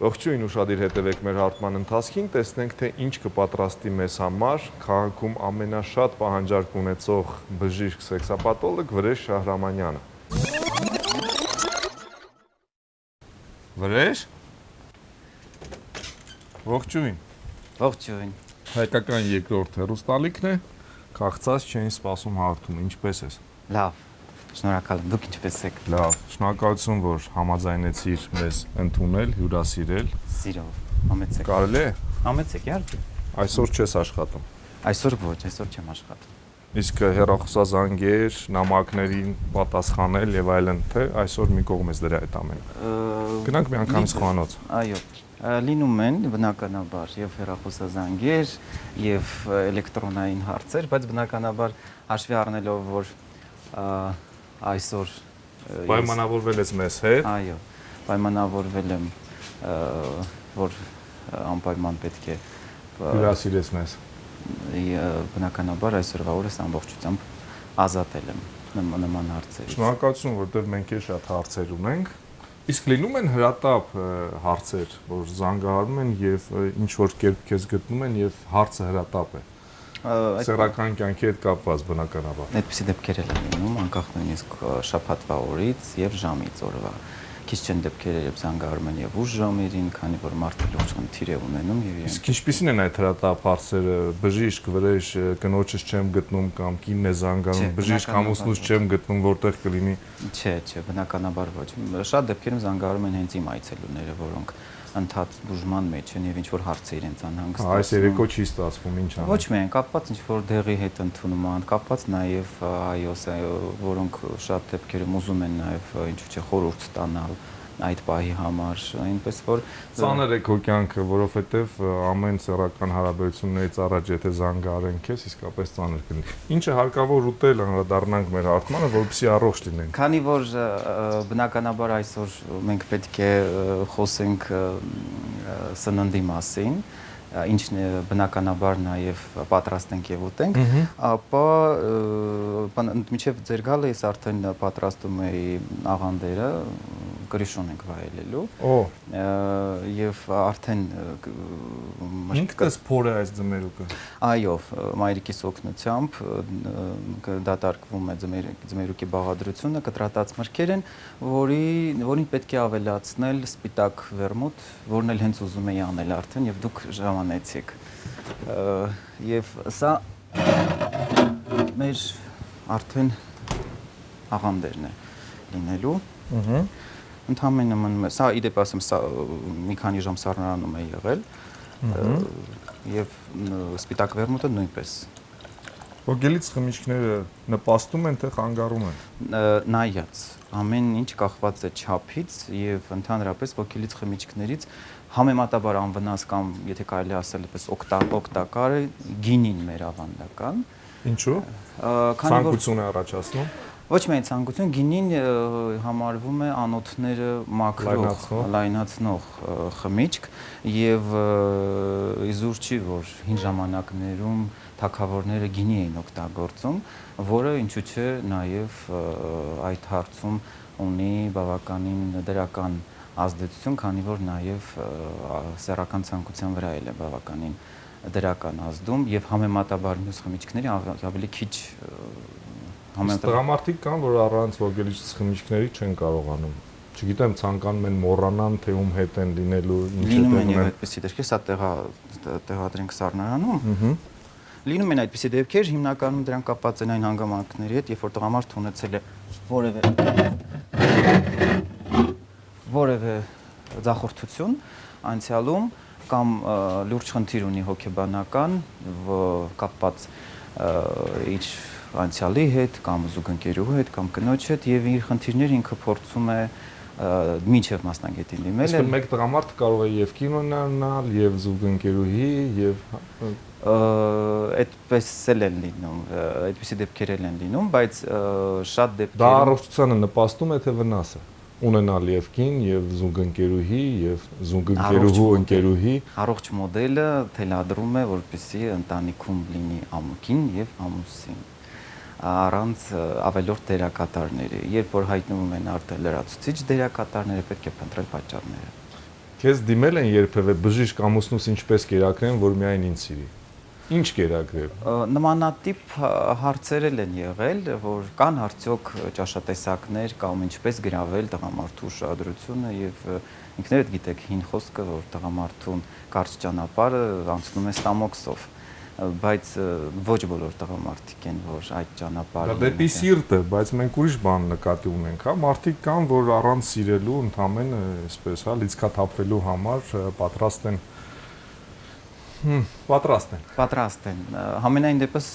Ողջույն, ուշադիր հետևեք մեր հարթման ընթացքին, տեսնենք թե ինչ կպատրաստի մեզ համար քաղաքում ամենաշատ պահանջարկ ունեցող բժիշկ սեքսապաթոլոգ Վրեժ Շահրամանյանը։ Վրեժ։ Ողջույն։ Ողջույն։ Հայկական երկրորդ հեռուստալիքն է, քաղցած չէին սպասում հարթում, ինչպես ես։ Լավ, շնորհակալ եմ, դուք ինչպես եք։ Լավ, շնորհակալություն, որ համաձայնեցիր մեզ ընդունել, հյուրասիրել։ Սիրով, համեցեք։ Կարելի է։ Համեցեք, իհարկե։ Այսօր չես աշխատում։ Այսօր ոչ, այսօր չեմ աշխատում։ Իսկ հեռախոսազանգեր, նամակներին պատասխանել եւ այլն, թե այսօր մի կողմ ես դրա այդ ամենը։ Գնանք մի անգամից խոհանոց։ Այո, լինում են բնականաբար եւ հեռախոսազանգեր եւ էլեկտրոնային հարցեր, բայց բնականաբար հաշվի առնելով, որ այսօր պայմանավորվել ես մեզ հետ։ Այո, պայմանավորվել եմ, որ անպայման պետք է հյուրասիրես մեզ։ Բնականաբար այսօրվա օրս ամբողջությամբ ազատել եմ նման հարցերից։ Շնորհակալություն, որտեղ մենք էլ շատ հարցեր ունենք։ Իսկ լինում են հրատապ հարցեր, որ զանգահարում են եւ ինչ որ կերպ քեզ գտնում են եւ հարցը հրատապ է։ Սեռական կյանքի հետ կապված բնականաբար։ Այդպիսի դեպքեր են լինում, անկախ նույնիսկ շաբաթվա օրից եւ ժամից օրվա։ Քիչ չեն դեպքերը, երբ զանգահարում են եւ ուշ ժամերին, քանի որ մարդը լուրջ խնդիր է ունենում եւ իրենք։ Իսկ ինչպիսին են այդ հրատապ հարցերը, բժիշկ, Վրեժ, կնոջս չեմ գտնում կամ կինն է զանգանում, բժիշկ ամուսնուս չեմ գտնում, որտեղ կլինի։ Չէ, բնականաբար ոչ։ Շատ դեպքերում զանգահարում են հենց իմ այցելուները, որոնք ընդհանուր բուժման մեջ են եւ ինչ որ հարց է իրենց անհանգստացնում։ Այս երեկո չի ստացվում, ինչ անում։ Ոչ միայն կապված ինչ որ դեղի հետ ընդունման, կապված նաեւ որոնք շատ դեպքերում ուզում են նաեւ ինչու՞ չէ խորհուրդ ստանալ այդ պահի համար, այնպես որ ծանր է քո կյանքը, որովհետեւ ամեն սեռական հարաբերություններից առաջ եթե զանգահարեն քեզ, իսկապես ծանր կլինի։ Ինչը հարկավոր ուտել, անդրադառնանք մեր հարթմանը, որպեսզի առողջ լինենք։ Քանի որ բնականաբար այսօր մենք պետք է խոսենք սննդի մասին, ինչն է բնականաբար նաև պատրաստենք եւ ուտենք, ապա մինչեւ ձեր գալը ես արդեն պատրաստում էի աղանդերը, գրիշոն ենք վայելելու։ Եվ արդեն ինքս փոր է այս ձմերուկը։ Այո, մայրիկիս օգնությամբ դատարկվում է ձմերուկի բաղադրությունը, կտրատած մրգեր են, որին պետք է ավելացնել սպիտակ վերմուտ, որն էլ հենց ուզում էի անել արդեն եւ դուք ժամանեցիք։ Եվ սա մեր արդեն աղանդերն է լինելու։ Ընդհանրապես մնում է, սա իդեպ ասեմ, սա մի քանի ժամ սառնարանում է եղել եւ սպիտակ վերմուտը նույնպես։ Ոգելից խմիչքները նպաստում են թե խանգարում են։ Նայած, ամեն ինչ կախված է չափից եւ ընդհանրապես ոգելից խմիչքներից համեմատաբար անվնաս կամ եթե կարելի ասել այդպես օգտակար է գինին մեր ավանդական։ Ինչու՞։ Ցանկություն է առաջացնում։ Ոչ միայն ցանկություն, գինին համարվում է անոթները մաքրող, լայնացնող խմիչք եւ իզուր չի, որ հին ժամանակներում թագավորները գինի էին օգտագործում, որը ինչու՞ չէ նաեւ այդ հարցում ունի բավականին դրական ազդեցություն, քանի որ նաեւ սեռական ցանկության վրա էլ է բավականին դրական ազդում եւ համեմատաբար մյուս խմիչքների ավելի քիչ Տղամարդիկ կան, որ առանց ոգելից խմիչքների չեն կարողանում։ Չգիտեմ, ցանկանում են մոռանան, թե ում հետ են լինելու, ինչ լինում են եւ այդպեսի դեպքեր, սա տեղադրենք սառնարանում։ Լինում են այդպեսի դեպքեր, հիմնականում դրանք կապված են այն հանգամանքների հետ, երբ որ տղամարդը ունեցել է որևէ ձախորդություն անցյալում կամ լուրջ խնդիր ունի հոգեբանական, կապված իր անցյալի հետ կամ զուգընկերուհու հետ կամ կնոջ հետ եւ իր խնդիրները ինքը փորձում է մինչեւ մասնագետին դիմել։ Իսկ մեկ տղամարդ կարող է եւ կինո ունենալ, եւ զուգընկերուհի, եւ այդպես էլ են լինում, այդպիսի դեպքեր են լինում, բայց շատ դեպքեր դա առողջությանը նպաստում է թե վնաս է։ Ունենալ եւ կին, եւ զուգընկերուհի, եւ զուգընկերուհու ընկերուհի։ Առողջ մոդելը թելադրում է, որպեսզի ընտանիքում լինի ամուսին եւ ամուսին։ Առանց ավելորդ դերակատարների, երբ որ հայտնվում են արդեն լրացուցիչ դերակատարները, պետք է փնտրել պատճառները։ Քեզ դիմել են երբևէ բժիշկ ամուսնուս ինչպես կերակրեն, որ միայն ինձ սիրի։ Ինչ կերակրել։ Նմանատիպ հարցեր են եղել, որ կան արդյոք ճաշատեսակներ կամ ինչպես գրավել տղամարդու ուշադրությունը եւ ինքներդ գիտեք հին խոսքը, որ տղամարդուն կարճ ճանապարհը անցնում է ստամոքսով, բայց ոչ բոլոր տղամարդիկ են, որ այդ ճանապարհը։ Դա դեպի սիրտ է, բայց մենք ուրիշ բան նկատի ունենք, հա, մարդիկ կան, որ առանց սիրելու ընդամենը այսպես, հա, լիցքաթափվելու համար պատրաստ են Պատրաստ են։ Համենայն դեպս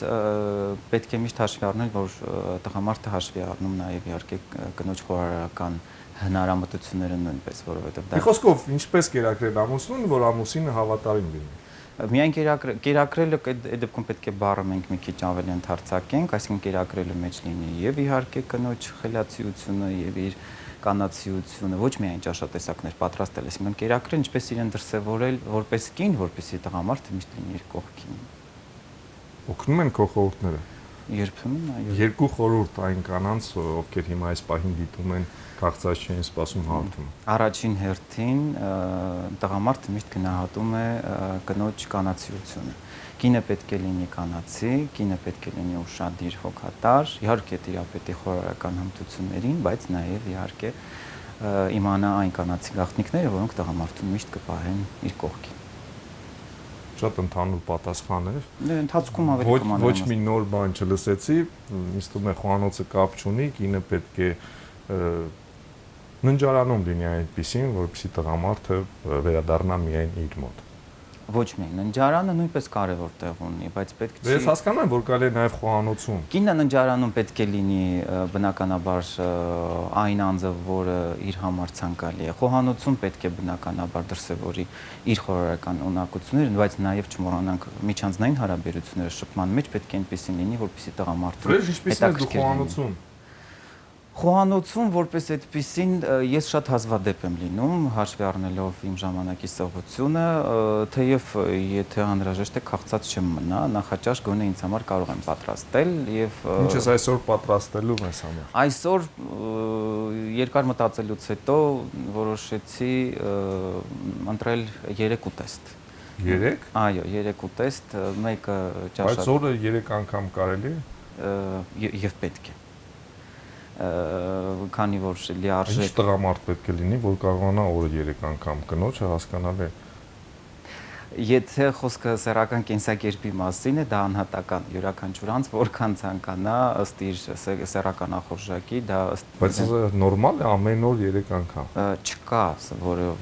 պետք է միշտ հաշվի առնել, որ տղամարդը հաշվի առնում նաև իհարկե կնոջ խորհրդական հնարամտությունները նույնպես, որովհետև դա։ Մի խոսքով, ինչպես կերակրել ամուսնուն, որ ամուսինը հավատարիմ լինի։ Միայն կերակրելը այդ դեպքում պետք է բառը մենք մի քիչ ավելի ընդարձակենք, այսինքն կերակրելը մեջ լինի եւ իհարկե կնոջ խելացիությունը եւ իր կանացիությունը, ոչ միայն ճաշատեսակներ պատրաստել, այսինքն կերակրել, ինչպես իրեն դրսևորել որպես կին, որպեսզի տղամարդը միշտ լինի իր կողքին։ Օգնում են քո խորհուրդները։ Երբեմն, այո։ Երկու խորհուրդ այն կանանց, ովքեր հիմա այս պահին դիտում են, քաղցած չեն սպասում հաղորդում։ Առաջին հերթին տղամարդը միշտ գնահատում է կնոջ կանացիությունը։ Կինը պետք է լինի կանացի, կինը պետք է լինի ուշադիր, հոգատար, իհարկե տիրապետի խորհրդական հմտություններին, բայց նաև իհարկե իմանա այն կանացի գաղտնիքները, որոնք տղամարդուն միշտ կպահեն իր կողքին։ Շատ ընդհանուր պատասխան էր։ Ընթացքում ավելի կմանրամասն։ Ոչ մի նոր բան չլսեցի, ինձ թվում է խոհանոցը կապ չունի, կինը պետք է ննջարանում լինի այնպեսին, որպեսզի տղամարդը վերադառնա միայն իր մոտ։ Ոչ միայն ննջարանը նույնպես կարևոր տեղ ունի, բայց պետք չի։ Ես հասկանում եմ, որ կարելի է նաև խոհանոցում։ Կինը ննջարանում պետք է լինի բնականաբար այն անձը, որը իր համար ցանկալի է։ Խոհանոցում պետք է բնականաբար դրսևորի իր խորհրդական ունակությունները, բայց նաև չմոռանանք միջանձնային հարաբերությունները շփման մեջ պետք է այնպեսին լինի, որպեսզի տղամարդը հետաքրքիր լինի։ Խոհանոցում որպես այդպիսին ես շատ հազվադեպ եմ լինում, հաշվի առնելով իմ ժամանակի սովորությունը, թեև եթե անհրաժեշտ է քաղցած չեմ մնա, նախաճաշ գոնե ինձ համար կարող եմ պատրաստել եւ Ինչ ես այսօր պատրաստելու մեզ համար։ Այսօր երկար մտածելուց հետո որոշեցի ընտրել 3 ուտեստ։ 3? Այո, 3 ուտեստ, մեկը ճաշակ։ Բայց օրը 3 անգամ կարելի է եւ պետք է։ Քանի որ լիարժեք։ Ինչ տղամարդ պետք է լինի, որ կարողանա օրը 3 անգամ կնոջը հասկանալ է։ Եթե խոսքը սեռական կենսակերպի մասին է, դա անհատական յուրաքանչյուր անձ որքան ցանկանա ըստ իր սեռական ախորժակի, դա ըստ։ Բայց նորմալ է ամեն օր 3 անգամ։ Չկա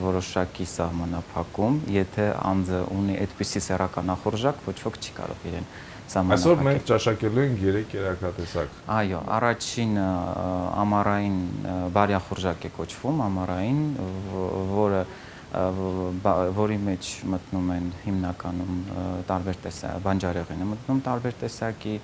որոշակի սահմանափակում, եթե անձը ունի այդպիսի սեռական ախորժակ, ոչ ոք չի կարող իրեն Այսօր մենք ճաշակելու ենք 3 երակատեսակ։ Այո, առաջինը ամառային բարյախորժակ է կոչվում, ամառային, որի մեջ մտնում են հիմնականում տարբեր տեսակ, բանջարեղենը մտնում տարբեր տեսակի,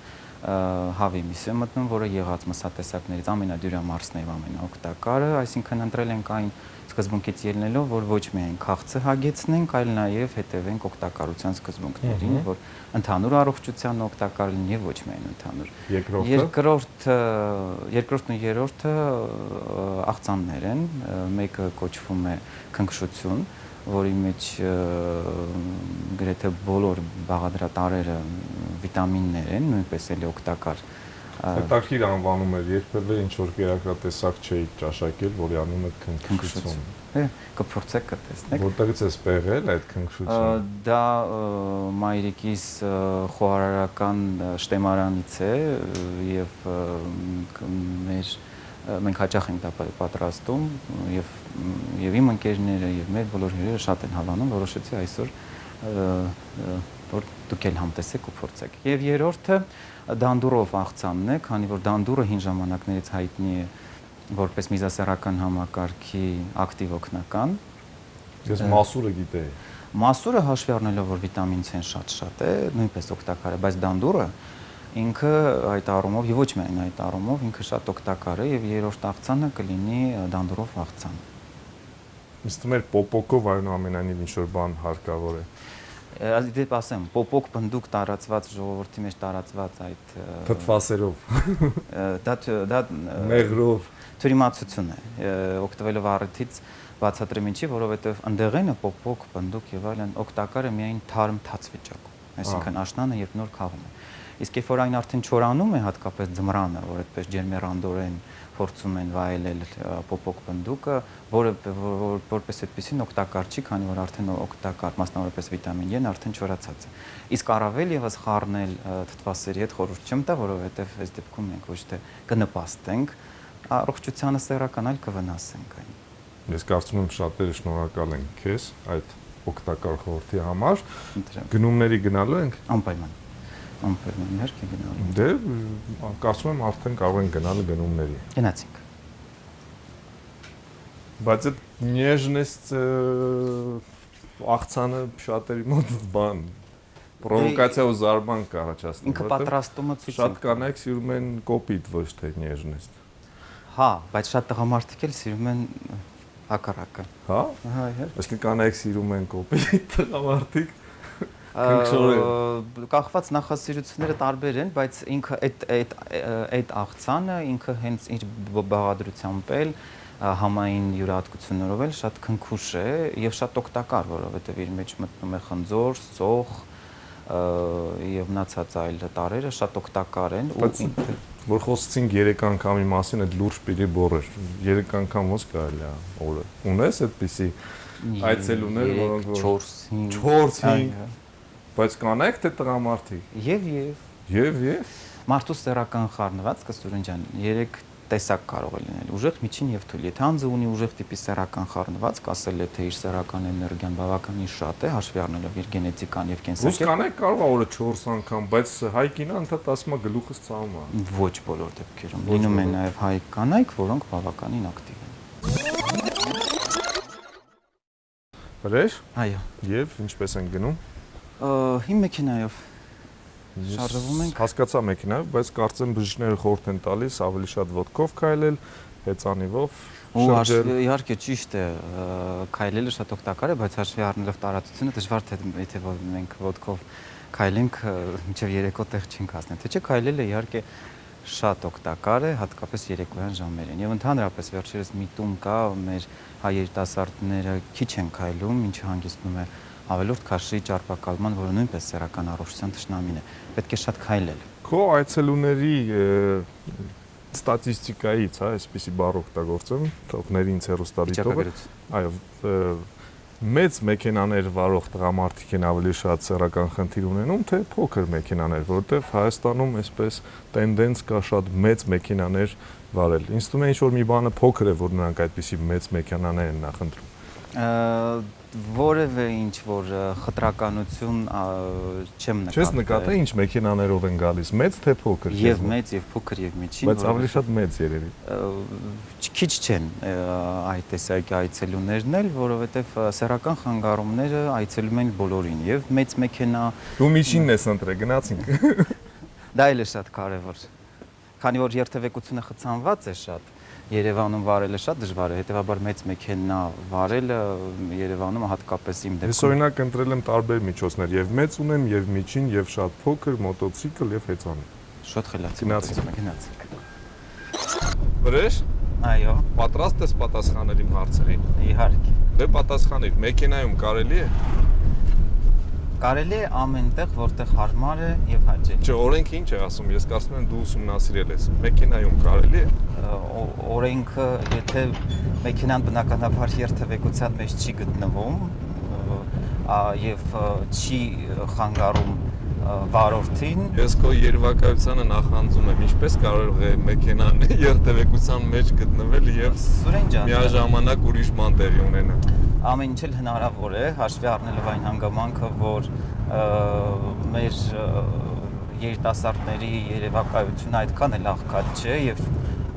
հավի միսը մտնում, որը եղած մսատեսակներից ամենադյուրամարսն եւ ամենաօգտակարը, այսինքն ընտրել ենք այն սկզբունքից ելնելով, որ ոչ միայն քաղցը հագեցնենք, այլ նաև հետևենք օգտակարության սկզբունքներին, որ ընդհանուր առողջության օգտակար լինի եւ ոչ միայն ընդհանուր։ Երկրորդն ու երրորդը աղցաններ են, մեկը կոչվում է քնքշություն, որի մեջ գրեթե բոլոր բաղադրատարերը վիտամիններ են, նույնպես էլի օգտակար։ Հետաքրքիր անվանում էր, երբևէ ինչ որ կերակրատեսակ չէի ճաշակել, որի անունը քնքշություն։ Կփորձեք կտեսնեք։ Որտեղից է սպեղել այդ քնքշությունը։ Դա մայրիկիս խոհարարական շտեմարանից է եւ մենք հաճախ ենք դա պատրաստում եւ իմ ընկերները եւ մեր բոլոր հյուրերը շատ են հավանում, որոշեցի այսօր որ դուք էլ համտեսեք ու փորձեք։ Եվ երրորդը դանդուրով աղցանն է, քանի որ դանդուրը հին ժամանակներից հայտնի է որպես միզասեռական համակարգի ակտիվ օգնական։ Ես մասուրը գիտեի։ Մասուրը հաշվի առնելով որ վիտամին C-ն շատ է, նույնպես օգտակար է, բայց դանդուրը ինքը այդ առումով եւ ոչ միայն այդ առումով ինքը շատ օգտակար է եւ երրորդ աղցանը կլինի դանդուրով աղցան։ Ինձ թվում է պոպոկով այնուամենայնիվ ինչ որ բան հարկավոր է։ Դեպ ասեմ, պոպոկ բնդուկ տարածված ժողովրդի մեջ տարածված այդ թթվասերով դա մեղրով թյուրիմացություն է, օգտվելով առիթից բացատրեմ ինչի, որովհետև ընդեղենը պոպոկ, բնդուկ եւ այլն օգտակարը միայն թարմ թաց վիճակում, այսինքն աշնանը երբ նոր քաղում է։ Իսկ երբ որ այն արդեն չորանում է, հատկապես ձմռանը, որ այդպես ջերմեռանդորեն փորձում են վայելել պոպոկ բնդուկը, որը որպես այդպեսին օգտակար չի, քանի որ արդեն օգտակար, մասնավորապես վիտամին E-ն արդեն չորացած է։ Իսկ առավել եւս խառնել թթվասերի հետ խորհուրդ չեմ տա, որովհետև այս դեպքում մենք ոչ թե կնպաստենք առողջությանը սեռական, այլ կվնասենք այն։ Ես կարծում եմ շատերը շնորհակալ են քեզ այդ օգտակար խորհրդի համար։ Գնումների գնալու ենք։ Անպայման իհարկե գնալու։ Դե կարծում եմ արդեն կարող են գնալ գնումների։ Գնացինք։ Բայց այդ նեժնեստ աղցանը շատերի մոտ բան պրովոկացիա ու զարմանք կառաջացնում։ Ինքը պատրաստումը ցույց է։ Շատ կանայք սիրում են կոպիտ, ոչ թե նեժնեստ։ Հա, բայց շատ տղամարդիկ էլ սիրում են հակառակը։ Հա։ Հա, իհարկե։ Այսինքն կանայք սիրում են կոպիտ, տղամարդիկ կախված նախասիրությունները տարբեր են, բայց ինքը այդ աղցանը ինքը հենց իր բաղադրությամբ էլ համային յուրահատկություններով էլ շատ քնքուշ է եւ շատ օգտակար, որովհետեւ իր մեջ մտնում է խնձոր, սող եւ մնացած այլ տարրերը շատ օգտակար են ու որ խոսեցինք 3 անգամի մասին, այդ լուրջ պիտի բորեր 3 անգամ ոնց կարելի է օրը։ Ունես այդպիսի այցելուներ, որոնք 4-5 բայց կանեք թե տղամարդիկ։ Եվ մարդու սեռական խառնվածքը Սուրեն ջան 3 տեսակ կարող է լինել՝ ուժեղ, միջին եւ թույլ։ Եթե անձը ունի ուժեղ տիպի սեռական խառնվածք, ասել է թե իր սեռական էներգիան բավականին շատ է, հաշվի առնելով իր գենետիկան եւ կենսակերպը։ Կանեք կարող է օրը 4 անգամ, բայց հայ կինը ընդհանրապես ասում է գլուխս ցավում է։ Ոչ բոլոր դեպքերում։ Լինում են նաեւ հայ կանայք, որոնք բավականին ակտիվ են։ Հրեշ։ Այո։ Եվ ինչպես են գնում։ Իմ մեքենայով շարժվում ենք։ Հասկացա մեքենայով, բայց կարծեմ բժիշկները խորհուրդ են տալիս ավելի շատ ոտքով քայլել, հեծանիվով շրջել։ Իհարկե ճիշտ է, քայլելը շատ օգտակար է, բայց հաշվի առնելով տարածությունը դժվար թե եթե մենք ոտքով քայլենք, մինչև երեկո տեղ չենք հասնի։ Թե չէ քայլելը իհարկե շատ օգտակար է, հատկապես երեկոյան ժամերին։ Եվ ընդհանրապես վերջերս միտում կա, մեր հայ երիտասարդները քիչ են քայլում, ինչը հանգեցնում է ավելորդ քաշի ճարպակալման, որը նույնպես սեռական առողջության թշնամին է։ Պետք է շատ քայլել։ Քո այցելուների ստատիստիկայից, հա, այսպեսի բառ օգտագործեմ, թողների ինձ հեռուստադիտողը։ Այո, մեծ մեքենաներ վարող տղամարդիկ են ավելի շատ սեռական խնդիր ունենում, թե փոքր մեքենաներ, որովհետև Հայաստանում այսպես տենդենս կա շատ մեծ մեքենաներ վարել։ Ինձ թվում է ինչ-որ մի բանը փոքր է, որ նրանք այդպիսի մեծ մեքենաներ են նախընտրում։ Որևէ ինչ որ խտրականություն չեմ նկատել։ Չես նկատել ինչ մեքենաներով են գալիս, մեծ թե փոքր։ Եվ մեծ, եւ փոքր, եւ միջին։ Բայց ավելի շատ մեծ երևի։ Քիչ չեն այդ տեսակի այցելուներն էլ, որովհետեւ սեռական խանգարումները այցելում են բոլորին, եւ մեծ մեքենա։ Դու միջինն ես ընտրել, գնացինք։ Դա էլ է շատ կարեւոր։ Քանի որ երթևեկությունը խցանված է շատ, Երևանում վարելը շատ դժվար է, հետեւաբար մեծ մեքենա վարելը Երևանում հատկապես իմ դեպքում։ Ես օրինակ ընտրել եմ տարբեր միջոցներ, եւ մեծ ունեմ, եւ միջին, եւ շատ փոքր, մոտոցիկլ եւ հեծանիվ։ Շատ խելացի գնացինք։ Վրեժ։ Այո։ Պատրաստ ես պատասխանել իմ հարցերին։ Իհարկե։ Դե պատասխանիր, մեքենայում կարելի է։ Կարելի է ամենտեղ, որտեղ հարմար է եւ հաճելի։ Չէ, օրենքը ինչ է ասում, ես կարծում եմ դու ուսումնասիրել ես։ Մեքենայում կարելի է։ Օրենքը, եթե մեքենան բնականաբար երթևեկության մեջ չի գտնվում եւ չի խանգարում վարորդին։ Ես քո երևակայությանը նախանձում եմ, ինչպես կարող է մեքենան երթևեկության մեջ գտնվել եւ Սուրեն ջան, միաժամանակ ուրիշ բան տեղի ունենա։ Ամեն ինչ էլ հնարավոր է, հաշվի առնելով այն հանգամանքը, որ մեր երիտասարդների երևակայությունը այդքան էլ աղքատ չէ եւ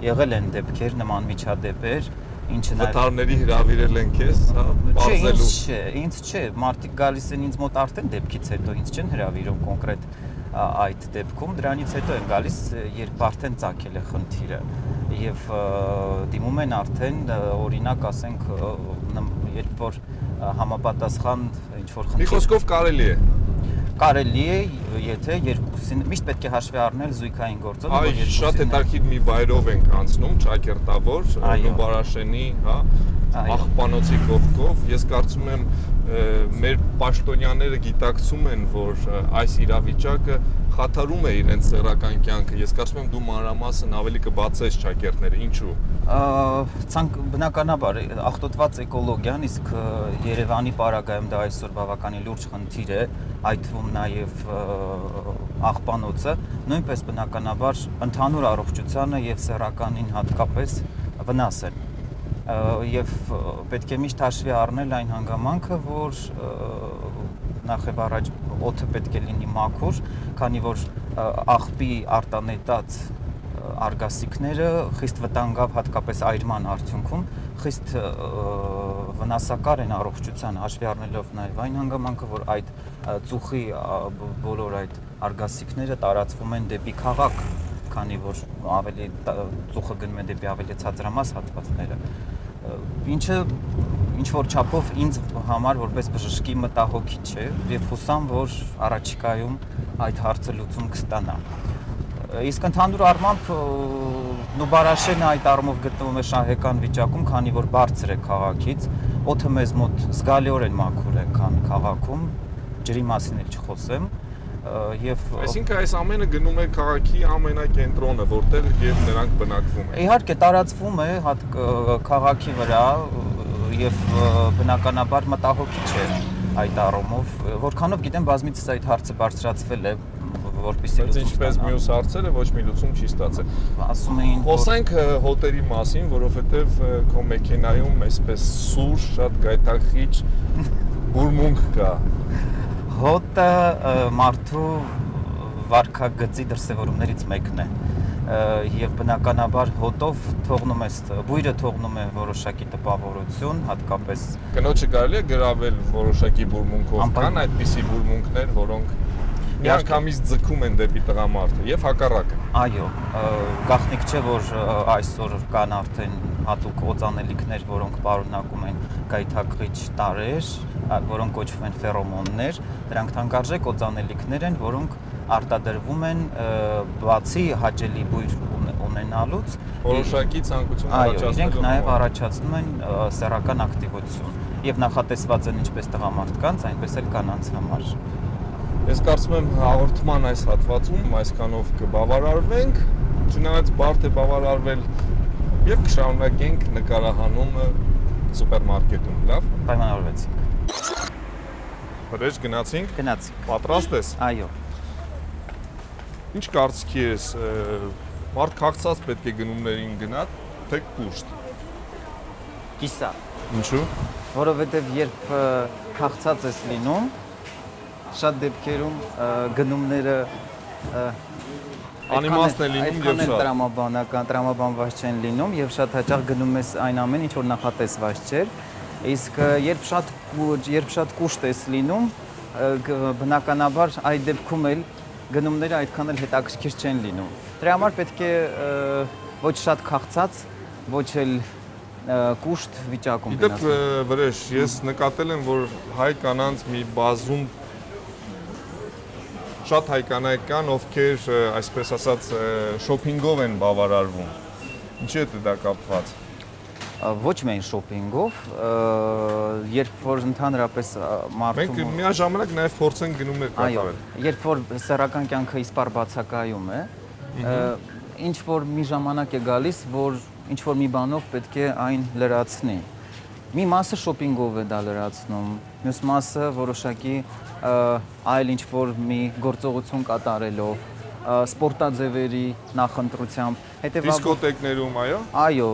եղել են դեպքեր, նման միջադեպեր, ինչը նաեւ վթարների հրավիրել են քեզ, հա, բարձելու։ Ինձ չէ, մարդիկ գալիս են ինձ մոտ արդեն դեպքից հետո, ինձ չեն հրավիրում կոնկրետ այդ դեպքում, դրանից հետո են գալիս, երբ արդեն ծագել է խնդիրը եւ դիմում են արդեն օրինակ ասենք երբ որ համապատասխան ինչ որ խնդիր։ Մի խոսքով կարելի է, եթե երկուսին միշտ պետք է հաշվի առնել զույգային գործով, որ երկուսին։ Շատ հետաքրքիր մի վայրով ենք անցնում, ճակերտավոր, Նուբարաշենի, հա, աղբանոցի կողքով։ Ես կարծում եմ մեր պաշտոնյաները գիտակցում են, որ այս իրավիճակը խաթարում է իրենց սեռական կյանքը։ Ես կարծում եմ դու մանրամասն ավելի կբացես ճակերտները, ինչու։ Բնականաբար աղտոտված էկոլոգիան, իսկ Երևանի պարագայում դա այսօր բավականին լուրջ խնդիր է, այդ թվում նաև աղբանոցը, նույնպես բնականաբար ընդհանուր առողջությանը եւ սեռականին հատկապես վնաս է։ Եվ պետք է միշտ հաշվի առնել այն հանգամանքը, որ նախ առաջ օդը պետք է լինի մաքուր, քանի որ աղբի արտանետած արգասիքները խիստ վտանգավ հատկապես այրման արդյունքում խիստ վնասակար են առողջության, հաշվի առնելով նաև այն հանգամանքը, որ այդ ծուխի բոլոր այդ արգասիքները տարածվում են դեպի քաղաք, քանի որ ավելի ծուխը գնում է դեպի ավելի ցածրամաս հատվածները, ինչը ինչ-որ չափով ինձ համար որպես բժշկի մտահոգիչ է եւ հուսամ, որ առաջիկայում այդ հարցը լուծում կստանա։ Իսկ ընդհանուր առմամբ Նուբարաշենը այդ առումով գտնվում է շահեկան վիճակում, քանի որ բարձր է քաղաքից, օդը մեզ մոտ զգալիորեն մաքուր է, քան քաղաքում, ջրի մասին էլ չխոսեմ, եւ այսինքն այս ամենը գնում է քաղաքի ամենակենտրոնը, որտեղ եւ նրանք բնակվում են։ Իհարկե տարածվում է քաղաքի վրա եւ բնականաբար մտահոգիչ է այդ առումով, որքանով գիտեմ բազմիցս այդ հարցը բարձրացվել է, որպեսզի լուծում ինչպես մյուս հարցերը ոչ մի լուծում չի ստացել։ Ասում էին խոսենք հոտերի մասին, որովհետեւ քո մեքենայում այսպես սուր, շատ գայթակղիչ բուրմունք կա։ Հոտը մարդու վարքագծի դրսևորումներից մեկն է եւ բնականաբար հոտով թողնում է բույրը թողնում է որոշակի տպավորություն, հատկապես կնոջը կարելի է գրավել որոշակի բուրմունքով, կան այդպիսի բուրմունքներ, որոնք միանգամից ձգում են դեպի տղամարդը եւ հակառակը։ Այո, գաղտնիք չէ, որ այսօր կան արդեն հատուկ օծանելիքներ, որոնք պարունակում են գայթակղիչ տարրեր, որոնք կոչվում են ֆերոմոններ, դրանք թանկարժեք օծանելիքներ են, որոնք արտադրվում են բացի հաճելի բույր ունենալուց, որոշակի ցանկություն առաջացնելու։ Այո, իրենք նաև առաջացնում են սեռական ակտիվություն եւ նախատեսված են ինչպես տղամարդկանց, այնպես էլ կանանց համար։ Ես կարծում եմ հաղորդման այս հատվածում այսքանով կբավարարվենք, չնայած բարդ է բավարարվել եւ կշարունակենք նկարահանումը սուպերմարկետում, լավ։ Պայմանավորվեցինք։ Հրեջ գնացինք։ Գնացինք։ Պատրաստ ես։ Այո։ Ինչ կարծիքի ես, մարդ քաղցած պետք է գնումներին գնա, թե կուշտ։ Կիսա։ Ինչու։ Որովհետեւ երբ քաղցած ես լինում, շատ դեպքերում գնումները անիմաստ է լինում եւ շատ տրամաբանված չեն լինում եւ շատ հաճախ գնում ես այն ամեն ինչ որ նախատեսված չէր, իսկ երբ շատ կուշտ ես լինում, բնականաբար այդ դեպքում էլ գնումները այդքան էլ հետաքրքիր չեն լինում։ Դրա համար պետք է ոչ շատ քաղցած, ոչ էլ կուշտ վիճակում գնաս։ Իդեպ վրեժ, ես նկատել եմ, որ հայ կանանց մի բազում շատ հայ կանայք կան, ովքեր այսպես ասած շոփինգով են բավարարվում։ Ինչի՞ է դա կապված։ Ոչ միայն շոփինգով, երբ որ ընդհանրապես մարդու մենք միաժամանակ նաև փորձենք գնումներ կատարել։ Երբ որ սեռական կյանքը իսպար բացակայում է, ինչ որ մի ժամանակ է գալիս, որ ինչ որ մի բանով պետք է այն լրացնի։ Մի մասը շոփինգով է դա լրացնում, մյուս մասը որոշակի այլ ինչ որ մի գործողություն կատարելով, սպորտաձևերի նախընտրությամբ, դիսկոտեկներում, այո։ Այո,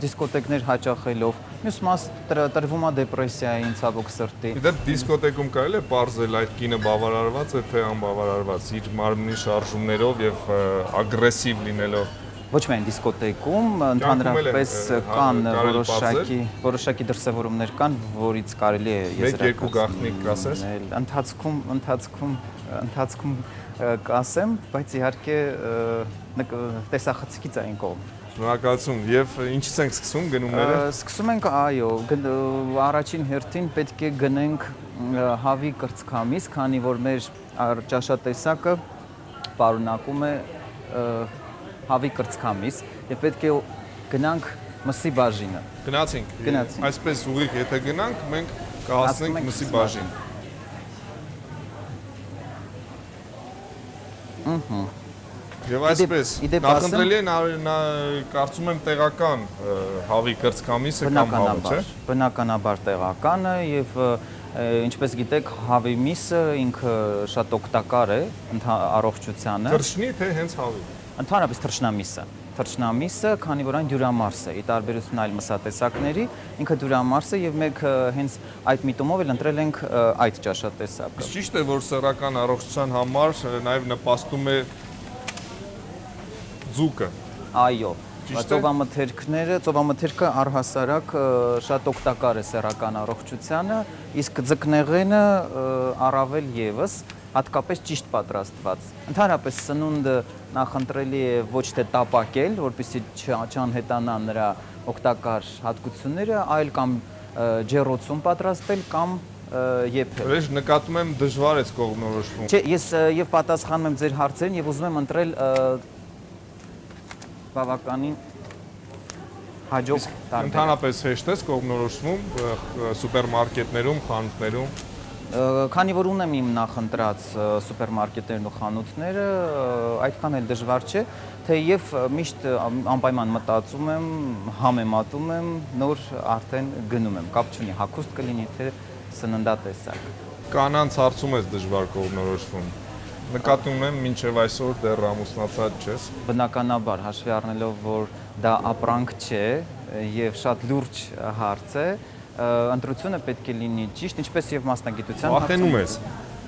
դիսկոտեկներ հաճախելով, մյուս մաս տրվում է դեպրեսիայի ցավոք սրտի։ Իդեպ դիսկոտեկում կարելի է պարզել այդ կինը բավարարված է թե անբավարարված, իր մարմնի շարժումներով եւ ագրեսիվ լինելով։ Ոչ միայն դիսկոտեկում, ընդհանրապես կան որոշակի դրսևորումներ կան, որից կարելի է եզրակացնել։ 1-2 գաղտնիք կասես։ Ընթացքում կասեմ, բայց իհարկե տեսախցիկից այն կողմ։ Շնորհակալություն։ Եվ ինչից ենք սկսում գնումները։ Սկսում ենք, այո, առաջին հերթին պետք է գնենք հավի կրծքամիս, քանի որ մեր ճաշատեսակը պարունակում է հավի կրծքամիս եւ պետք է գնանք Մսի բաժինը։ Գնացինք։ Այսպես ուղիղ եթե գնանք, մենք կհասնենք մսի բաժին։ Եվ այսպես, նախընտրելի է կարծում եմ տեղական հավի կրծքամիսը կամ հավը, չէ՞։ Բնականաբար տեղականը եւ ինչպես գիտեք, հավի միսը ինքը շատ օգտակար է առողջությանը։ Թռչնի թե հենց հավի։ Ընդհանրապես թռչնամիսը։ Թռչնամիսը, քանի որ այն դյուրամարս է, ի տարբերություն այլ մսատեսակների, ինքը դյուրամարս է եւ մենք հենց այդ միտումով էլ ընտրել ենք այդ ճաշատեսակը։ Ճիշտ է, որ սեռական առողջության համար նաեւ նպաստում է ձուկը։ Այո, ծովամթերքը առհասարակ շատ օգտակար է սեռական առողջությանը, իսկ ձկնեղենը առավել եւս, հատկապես ճիշտ պատրաստված։ Ընդհանրապես սնունդը նախընտրելի է ոչ թե տապակել, որպեսզի չանհետանան նրա օգտակար հատկությունները, այլ կամ ջեռոցում պատրաստել կամ եփել։ Որոշ նկատում եմ դժվար է կողմնորոշվում։ Չէ, ես եւ պատասխանում եմ ձեր հարցերին եւ ուզում եմ ընտրել բավականին հաջող տարբեր։ Ընդհանրապես հեշտ է կողմնորոշվում սուպերմարկետներում, խանութներում։ Քանի որ ունեմ իմ նախընտրած սուպերմարկետներն ու խանութները, այդքան էլ դժվար չէ, թեև միշտ անպայման մտածում եմ, համեմատում եմ, նոր արդեն գնում եմ, կապ չունի, հագուստ կլինի թե սննդատեսակ։ Կանանց հարցում ես դժվար կողմնորոշվում։ Նկատում եմ մինչև այսօր դեռ ամուսնացած չես։ Բնականաբար, հաշվի առնելով, որ դա ապրանք չէ եւ շատ լուրջ հարց է, ընտրությունը պետք է լինի ճիշտ, ինչպես եւ մասնագիտության հարցում։ Վախենում ես։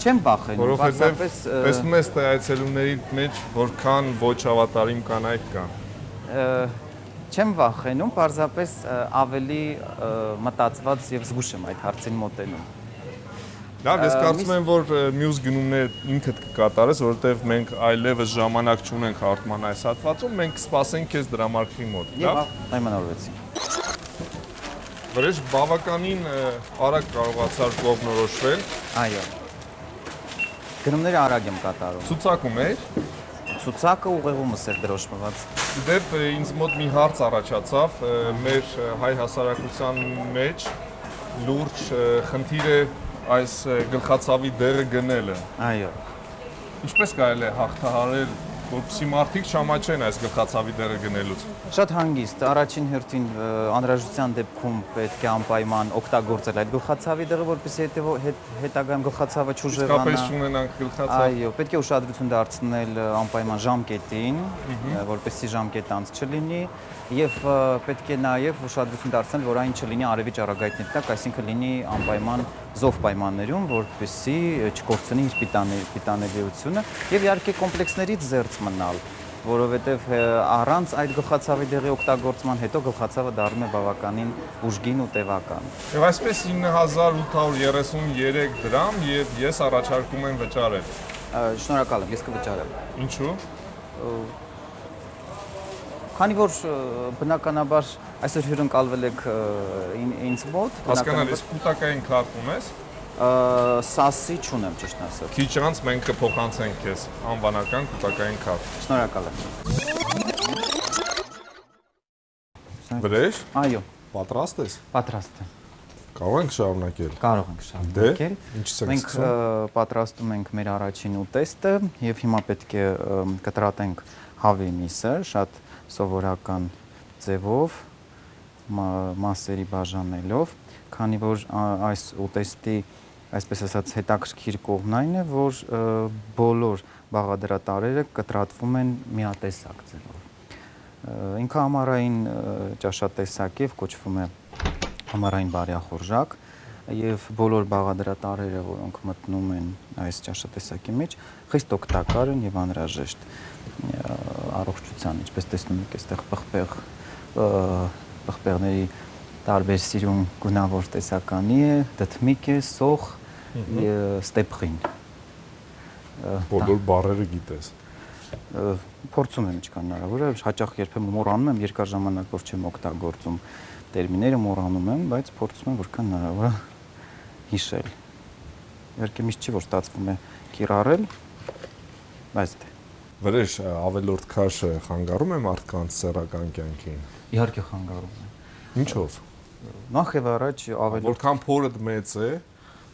Չեմ վախենում, որովհետեւ տեսնում ես թե այցելուների մեջ որքան ոչ հավատարիմ կանայք կան։ Չեմ վախենում, պարզապես ավելի մտածված եւ զգուշ եմ այդ հարցին մոտենում։ Լավ, ես կարծում եմ, որ մյուս գնումներ ինքդ կկատարես, որովհետև մենք այլևս ժամանակ չունենք հարթման այս հատվածում, մենք կսպասենք քեզ դրամարկղի մոտ, լավ։ Պայմանավորվեցինք։ Վրեժ բավականին արագ կարողացար կողմնորոշվել։ Այո։ Գնումները արագ եմ կատարում։ Ցուցակում էր։ Ցուցակը ուղեղումս էր դրոշմված։ Դեպ ինձ մոտ մի հարց առաջացավ, մեր հայ հասարակության մեջ լուրջ խնդիր է այս գլխացավի դերը գնելը։ Այո։ Ինչպես կարելի է հաղթահարել, որպեսզի մարդիկ չամաչեն այս գլխացավի դերը գնելուց։ Շատ հանգիստ, առաջին հերթին անհրաժեշտության դեպքում պետք է անպայման օգտագործել այդ գլխացավի դերը, որպեսզի հետագայում գլխացավը չուժեղանա։ Իսկապես չունենանք գլխացավ։ Այո, պետք է ուշադրություն դարձնել անպայման ժամկետին, որպեսզի ժամկետ անց չլինի, եւ պետք է նաեւ ուշադրություն դարձնել, որ այն չլինի արևի ճառագայթների տակ, այսինքն լինի անպայման զով պայմաններում, որպեսզի չկորցնի իր պիտանելիությունը եւ իհարկե կոմպլեքսներից զերծ մնալ, որովհետեւ առանց այդ գլխացավի դեղի օգտագործման հետո գլխացավը դառնում է բավականին ուժգին ու տևական։ Եվ այսպես 9833 դրամ եւ ես առաջարկում եմ վճարել։ Շնորհակալ եմ, ես կվճարեմ։ Ինչու՞։ Քանի որ բնականաբար այսօր հյուրընկալվել եք ինձ մոտ, հասկանալ ես կൂട്ടակային քարտ ունես։ Սասի չունեմ, ճիշտ ասած։ Քիչ անց մենք կփոխանցենք քեզ անվանական կൂട്ടակային քարտ։ Շնորհակալ եմ։ Վրեժ։ Այո։ Պատրաստ ես։ Պատրաստ եմ։ Կարող ենք շարունակել։ Կարող ենք շարունակել։ Ինչից ենք Մենք պատրաստում ենք մեր առաջին ուտեստը եւ հիմա պետք է կտրատենք հավի միսը, շատ սովորական ձևով, մասերի բաժանելով, քանի որ այս ուտեստի, այսպես ասած, հետաքրքիր կողմն այն է, որ բոլոր բաղադրատարերը կտրատվում են միատեսակ ձևով։ Ինքը համառային ճաշատեսակ է, կոչվում է համառային բարյախորժակ, եւ բոլոր բաղադրատարերը, որոնք մտնում են այս ճաշատեսակի մեջ, խիստ օգտակար են եւ անհրաժեշտ առողջության, ինչպես տեսնում եք, այստեղ պղպեղների տարբեր սիրուն գունավոր տեսականի է, դդմիկ է, սոխ, ստեփխին։ Բոլոր բառերը գիտես։ Փորձում եմ ինչքան հնարավոր է, հաճախ երբեմն մոռանում եմ, երկար ժամանակ որ չեմ օգտագործում տերմինները, մոռանում եմ, բայց փորձում եմ որքան հնարավոր է հիշել։ Իհարկե միշտ չի որ ստացվում է կիրառել, բայց դե Վրեժ ավելորդ քաշը խանգարում է մարդկանց սեռական կյանքին։ Իհարկե խանգարում է։ Ինչով։ Նախ եւ առաջ ավելորդ որքան փորը մեծ է,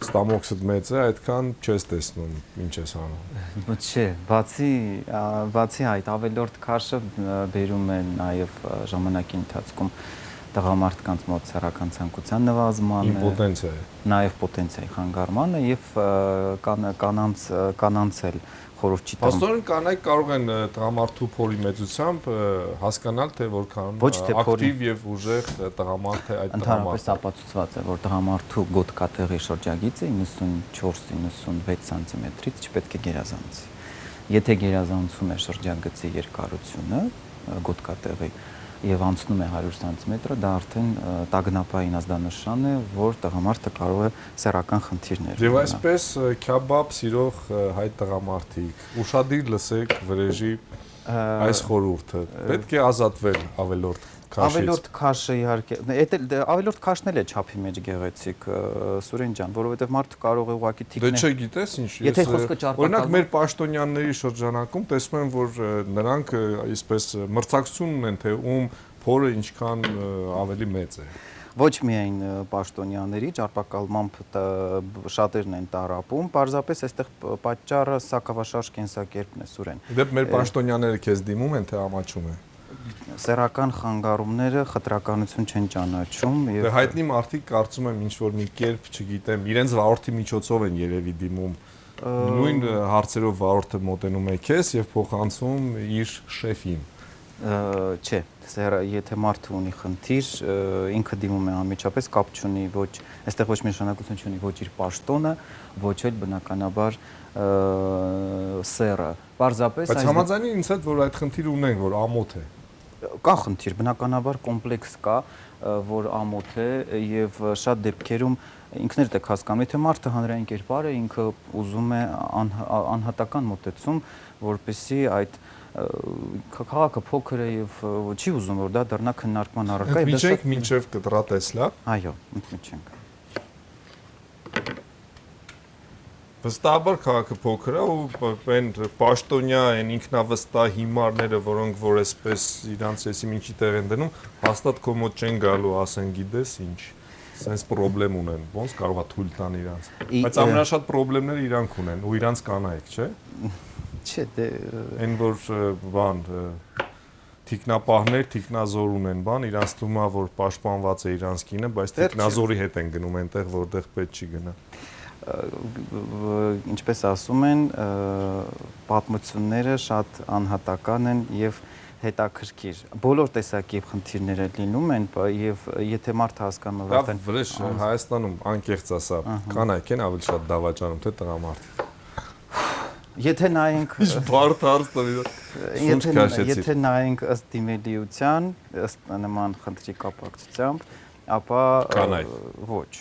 ստամոքսը մեծ է, այդքան չես տեսնում ինչ ես անում։ Չէ, բացի այդ ավելորդ քաշը բերում է նաեւ ժամանակի ընթացքում տղամարդկանց մոտ սեռական ցանկության նվազմանը, իմպոտենցիա է, նաեւ պոտենցիայի խանգարմանը եւ կանանց էլ խորհուրդ չի տալիս։ Փաստորեն կանայք կարող են տղամարդու փորի մեծությամբ հասկանալ, թե որքան ակտիվ եւ ուժեղ տղամարդ է այդ տղամարդը։ Ընդհանրապես ապացուցված է, որ տղամարդու գոտկատեղի շրջագիծը 94-96 սանտիմետրից չպետք է գերազանցի։ Եթե գերազանցում է շրջագծի երկարությունը գոտկատեղի եւ անցնում է 100 սանտիմետրը, դա արդեն տագնապային ազդանշան է, որ տղամարդը կարող է սեռական խնդիրներ ունենալ։ Եվ այսպես քյաբաբ սիրող հայ տղամարդիկ, ուշադիր լսեք վրեժի այս խորհուրդը։ Պետք է ազատվել ավելորդ քաշից։ Ավելորդ քաշը իհարկե, ավելորդ քաշն էլ է չափի մեջ գեղեցիկ, Սուրեն ջան, որովհետեւ մարդը կարող է ուղղակի թիկնել։ Դե չգիտես ինչ։ Եթե խոսքը ճարպակալվում, օրինակ մեր պաշտոնյաների շրջանակում տեսնում եմ, որ նրանք այսպես մրցակցություն ունեն, թե ում փորը ինչքան ավելի մեծ է։ Ոչ միայն պաշտոնյաների ճարպակալմամբ շատերն են տարապում, պարզապես այստեղ պատճառը սակավաշարժ կենսակերպն է, Սուրեն։ Դե մեր պաշտոնյաները քեզ դիմում են, թե ամաչում է։ Սեռական խանգարումները խտրականություն չեն ճանաչում եւ հայտնի մարդիկ կարծում եմ ինչ որ մի կերպ, չգիտեմ, իրենց վարորդի միջոցով են երևի դիմում։ Նույն հարցերով վարորդը մոտենում է քեզ եւ փոխանցում իր շեֆին։ Չէ, եթե մարդը ունի խնդիր, ինքը դիմում է անմիջապես, կապ չունի ոչ, այստեղ ոչ մի նշանակություն չունի ոչ իր պաշտոնը, ոչ էլ բնականաբար սեռը։ Պարզապես բայց համաձայնի ինձ հետ, որ այդ խնդիրը ունենք, որ ամոթ է։ Կա խնդիր, բնականաբար կոմպլեքս կա, որ ամոթ է եւ շատ դեպքերում ինքներդ եք հասկանում, եթե մարդը հանրային կերպար է, ինքը ուզում է անհատական մոտեցում, որպեսզի այդ քաղաքը փոքր է եւ չի ուզում որ դա դառնա քննարկման առարկա եւ դա շատ մինչեւ կտրա տեսլա։ Այո, մտմիջենք։ Վստահաբար քաղաքը փոքր է ու այն պաշտոնյա այն ինքնավստահ հիմարները, որոնք որ այսպես իրանց եսի ինչի տեղ են դնում, հաստատ քո մոտ չեն գալու, ասեն գիտես ինչ, sense problem ունեն, ոնց կարող է թույլ տան իրանց։ Բայց ամենաշատ խնդիրները իրանք ունեն ու իրանց կանայք, չէ՞։ Չէ, դե այն որ բան թիկնապահներ, թիկնազոր ունեն, բան իրանց թվում է որ պաշտպանված է իրանց կինը, բայց թիկնազորի հետ են գնում այնտեղ, որտեղ պետք չի գնա։ Ինչպես ասում են, պատմությունները շատ անհատական են եւ հետաքրքիր։ Բոլոր տեսակի խնդիրները լինում են եւ եթե մարդը հասկանում է արդեն վրեժ Հայաստանում անկեղծ ասա, կանայք են ավելի շատ դավաճանում, թե տղամարդիկ։ Եթե նայենք եթե նայենք ըստ դիմելիության, ըստ նման խնդրի կապակցությամբ, ապա ոչ։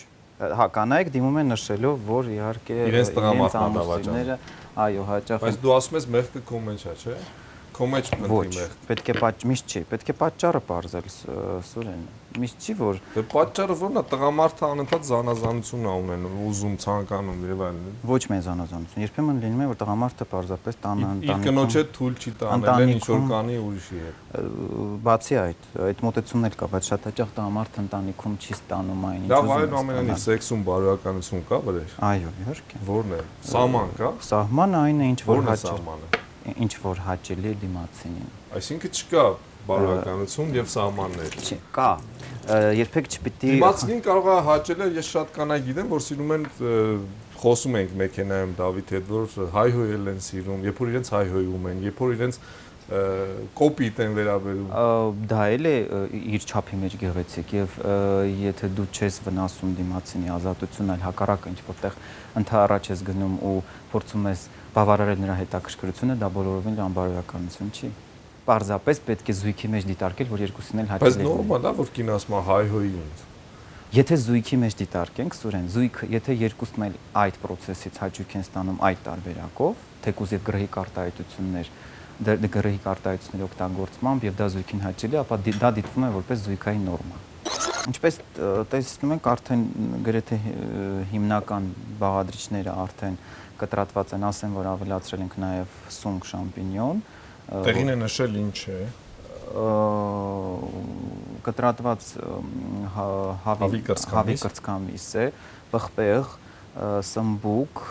Հա, կանայք դիմում են նշելով, որ իհարկե իրենց ամուսինները, այո, հաճախ։ Բայց դու ասում ես մեղքը քո մեջ է, չէ՞։ Քո մեջ փնտրի մեղք։ Պետք է միշտ չի, պետք է պատճառը բարձել, Սուրեն։ Միշտ չի որ։ Դե պատճառը ո՞րն է, տղամարդը անընդհատ զանազանություն է ունենում, ուզում, ցանկանում եւ այլն։ Ոչ միայն զանազանություն, երբեմն լինում է որ տղամարդը պարզապես տանը կնոջ հետ թույլ չի տանել, ինչ որ կանի ուրիշի հետ։ Բացի այդ մոտեցումն էլ կա, բայց շատ հաճախ տղամարդը ընտանիքում չի ստանում այն ինչ ուզում։ Դա այն ամենից սեքսում բարոյականություն կա վրեժ։ Այո, իհարկե։ Ո՞րն է։ Սահման կա։ Սահմանը այն է, ինչ որ սահմանը։ Ինչ որ հաճելի է դիմացինին։ Այսինքն չկա բարոյականություն եւ սահմաններ։ Չի, կա։ Երբեք չպիտի դիմացինին կարող է հաճել, ես շատ կանայք գիտեմ, որ սիրում են խոսում ենք մեքենայում Դավիթ հետ, որ հայհոյել են սիրում, երբ որ իրենց հայհոյում են, երբ որ իրենց կոպիտ են վերաբերում։ Դա էլ է իր չափի մեջ գեղեցիկ եւ եթե դու չես վնասում դիմացինի ազատությունը, այլ հակառակը ինչ որտեղ ընդհանրաճ ես գնում ու փորձում ես բավարարել նրա հետաքրքրությունը, դա բոլորովին անբարոյականություն չի։ Պարզապես պետք է զույգի մեջ դիտարկել, որ երկուսին էլ հաճելի է։ Բայց նորմալ է, որ կին ասում է հայհոյի ինձ։ Եթե զույգի մեջ դիտարկենք, Սուրեն, զույգը, եթե երկուսն էլ այդ process-ից հաճույք են ստանում այդ տարբերակով, թեկուզ եւ գրեհիկ արտահայտություններ, գրեհիկ արտահայտությունների օգտագործմամբ եւ դա զույգին հաճելի է, ապա դա դիտվում է որպես զույգային նորմա։ Ինչպես տեսնում եք, արդեն գրեթե հիմնական բաղադրիչները արդեն կտրատված են, ասեմ, որ ավելացրել ենք նաև սունկ շամպինյոն։ Տեղին է նշել ինչ է։ Կտրատված հավի կրծքամիս է, պղպեղ, սմբուկ,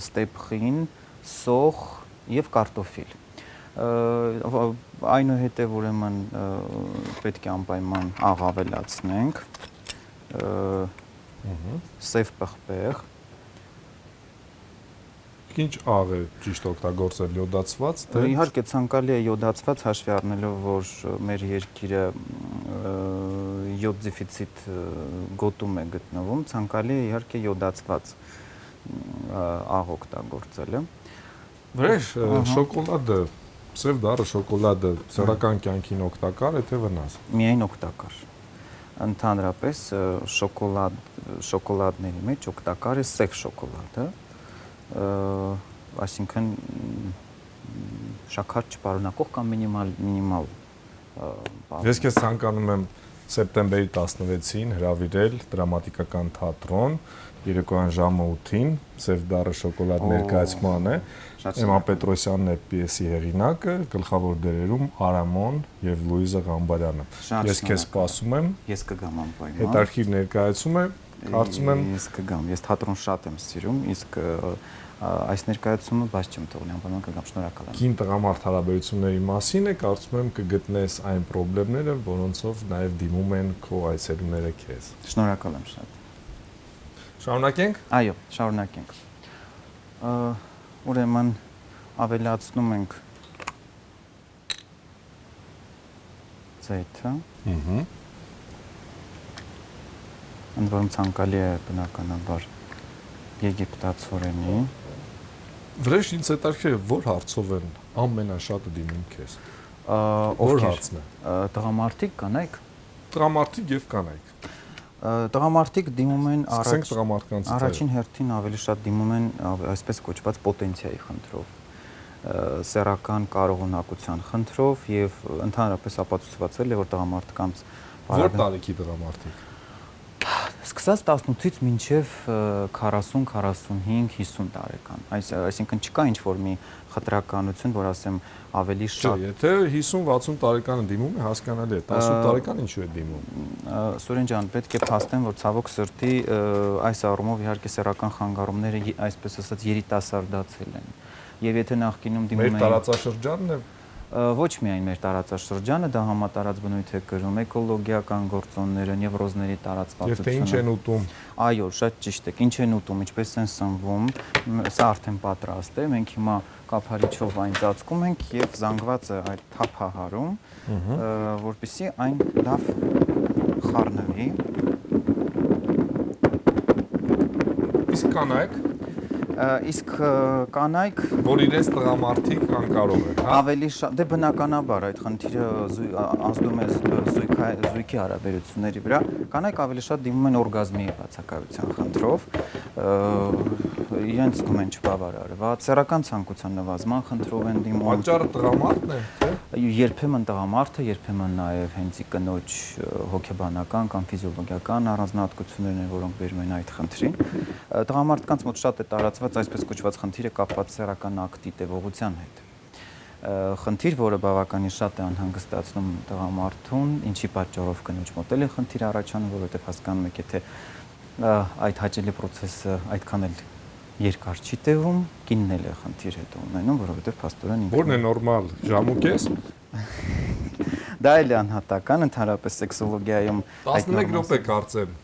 ստեփխին, սոխ եւ կարտոֆիլ։ Այնուհետև ուրեմն պետք է անպայման աղ ավելացնենք, սև պղպեղ։ Ինչ աղ է ճիշտ օգտագործել, յոդացված, թե։ Իհարկե ցանկալի է յոդացված, հաշվի առնելով, որ մեր երկիրը յոդ դեֆիցիտ գոտում է գտնվում, ցանկալի է իհարկե յոդացված աղ օգտագործելը։ Վրեժ, շոկոլադը, սև դառը շոկոլադը սեռական կյանքին օգտակար է թե վնաս։ Միայն օգտակար։ Ընդհանրապես շոկոլադների մեջ օգտակար է սև շոկոլադը, այսինքն շաքար չպարունակող կամ մինիմալ։ Ես քեզ ցանկանում եմ սեպտեմբերի 16-ին հրավիրել դրամատիկական թատրոն երեկոյան ժամը 8-ին սև դառը շոկոլադ ներկայացման է։ Էմմա Պետրոսյանն է պիեսի հեղինակը, գլխավոր դերերում Արամոն եւ Լուիզա Ղամբարյանը։ Ես քեզ սպասում եմ։ Ես կգամ անպայման։ Հետարքիր ներկայացում է, կարծում եմ ես կգամ։ Ես թատրոն շատ եմ սիրում, իսկ այս ներկայացումը բաց չեմ թողնի, անպայման կգամ, շնորհակալ եմ։ Կին տղամարդ հարաբերությունների մասին է, կարծում եմ կգտնես այն խնդիրները, որոնցով նաև դիմում են քո այցելուները քեզ։ Շնորհակալ եմ շատ։ Շարունակենք։ Այո, շարունակենք։ Ուրեմն ավելացնում ենք ձեթը։ Ընդ որում ցանկալի է բնականաբար եգիպտացորենի։ Վրեժ ինձ հետաքրքիր է, որ հարցով են ամենաշատը դիմում քեզ։ Որ հարցն է։ Տղամարդիկ կանայք։ Տղամարդիկ եւ կանայք։ Տղամարդիկ դիմում են առաջին հերթին ավելի շատ դիմում են այսպես կոչված պոտենցիայի խնդրով, սեռական կարողունակության խնդրով եւ ընդհանրապես ապացուցվածել է, որ տղամարդկանց որ տարիքի տղամարդիկ։ Սկսած 18-ից մինչև 40, 45, 50 տարեկան։ Այսինքն չկա ինչ-որ մի խտրականություն, որ ասեմ ավելի շատ։ Եթե 50-60 տարեկանը դիմում է, հասկանալի է, 18 տարեկան ինչու է դիմում։ Սուրեն ջան, պետք է փաստեմ, որ ցավոք սրտի այս առումով իհարկե սեռական խանգարումները այսպես ասած երիտասարդացել են։ Եվ եթե նախկինում դիմում էին մեր տարածաշրջանն է ոչ միայն մեր տարածաշրջանը, դա համատարած բնույթ է կրում, էկոլոգիական գործոնները, նևրոզների տարածվածությունը։ Եվ թե ինչ են ուտում։ Այո, շատ ճիշտ է։ Ինչ են ուտում, ինչպես են սնվում, սա արդեն պատրաստ է։ Մենք հիմա կափարիչով այն ծածկում ենք եւ զանգվածը այդ թափահարում, որպեսզի այն լավ խառնվի։ Իսկ կանայք Իսկ կանայք, որ իրենց տղամարդիկ անկարող են, հա։ Ավելի շատ, դե բնականաբար այդ խնդիրը ազդում է զույգի հարաբերությունների վրա, կանայք ավելի շատ դիմում են օրգազմի բացակայության խնդրով, իրենց զգում են չբավարարված, սեռական ցանկության նվազման խնդրով են դիմում։ Պատճառը տղամարդն է, թե։ Երբեմն տղամարդը, երբեմն նաև հենց կնոջ հոգեբանական կամ ֆիզիոլոգիական առանձնահատկություններն են, որոնք բերում են այդ խնդրին։ Տղամարդկանց մոտ շատ է տարածված այսպես կոչված խնդիրը կապված սեռական ակտի տևողության հետ։ Խնդիր, որը բավականին շատ է անհանգստացնում տղամարդուն, ինչի պատճառով կնոջ մոտ է խնդիր առաջանում, որովհետև հասկանում եք, եթե այդ հաճելի process-ը այդքան էլ երկար չի տևում, կինն էլ է խնդիր հետո ունենում, որովհետև փաստորեն Որն է նորմալ, ժամուկես։ Դա էլ է անհատական, ընդհանրապես սեքսոլոգիայում 11 րոպե կարծեմ։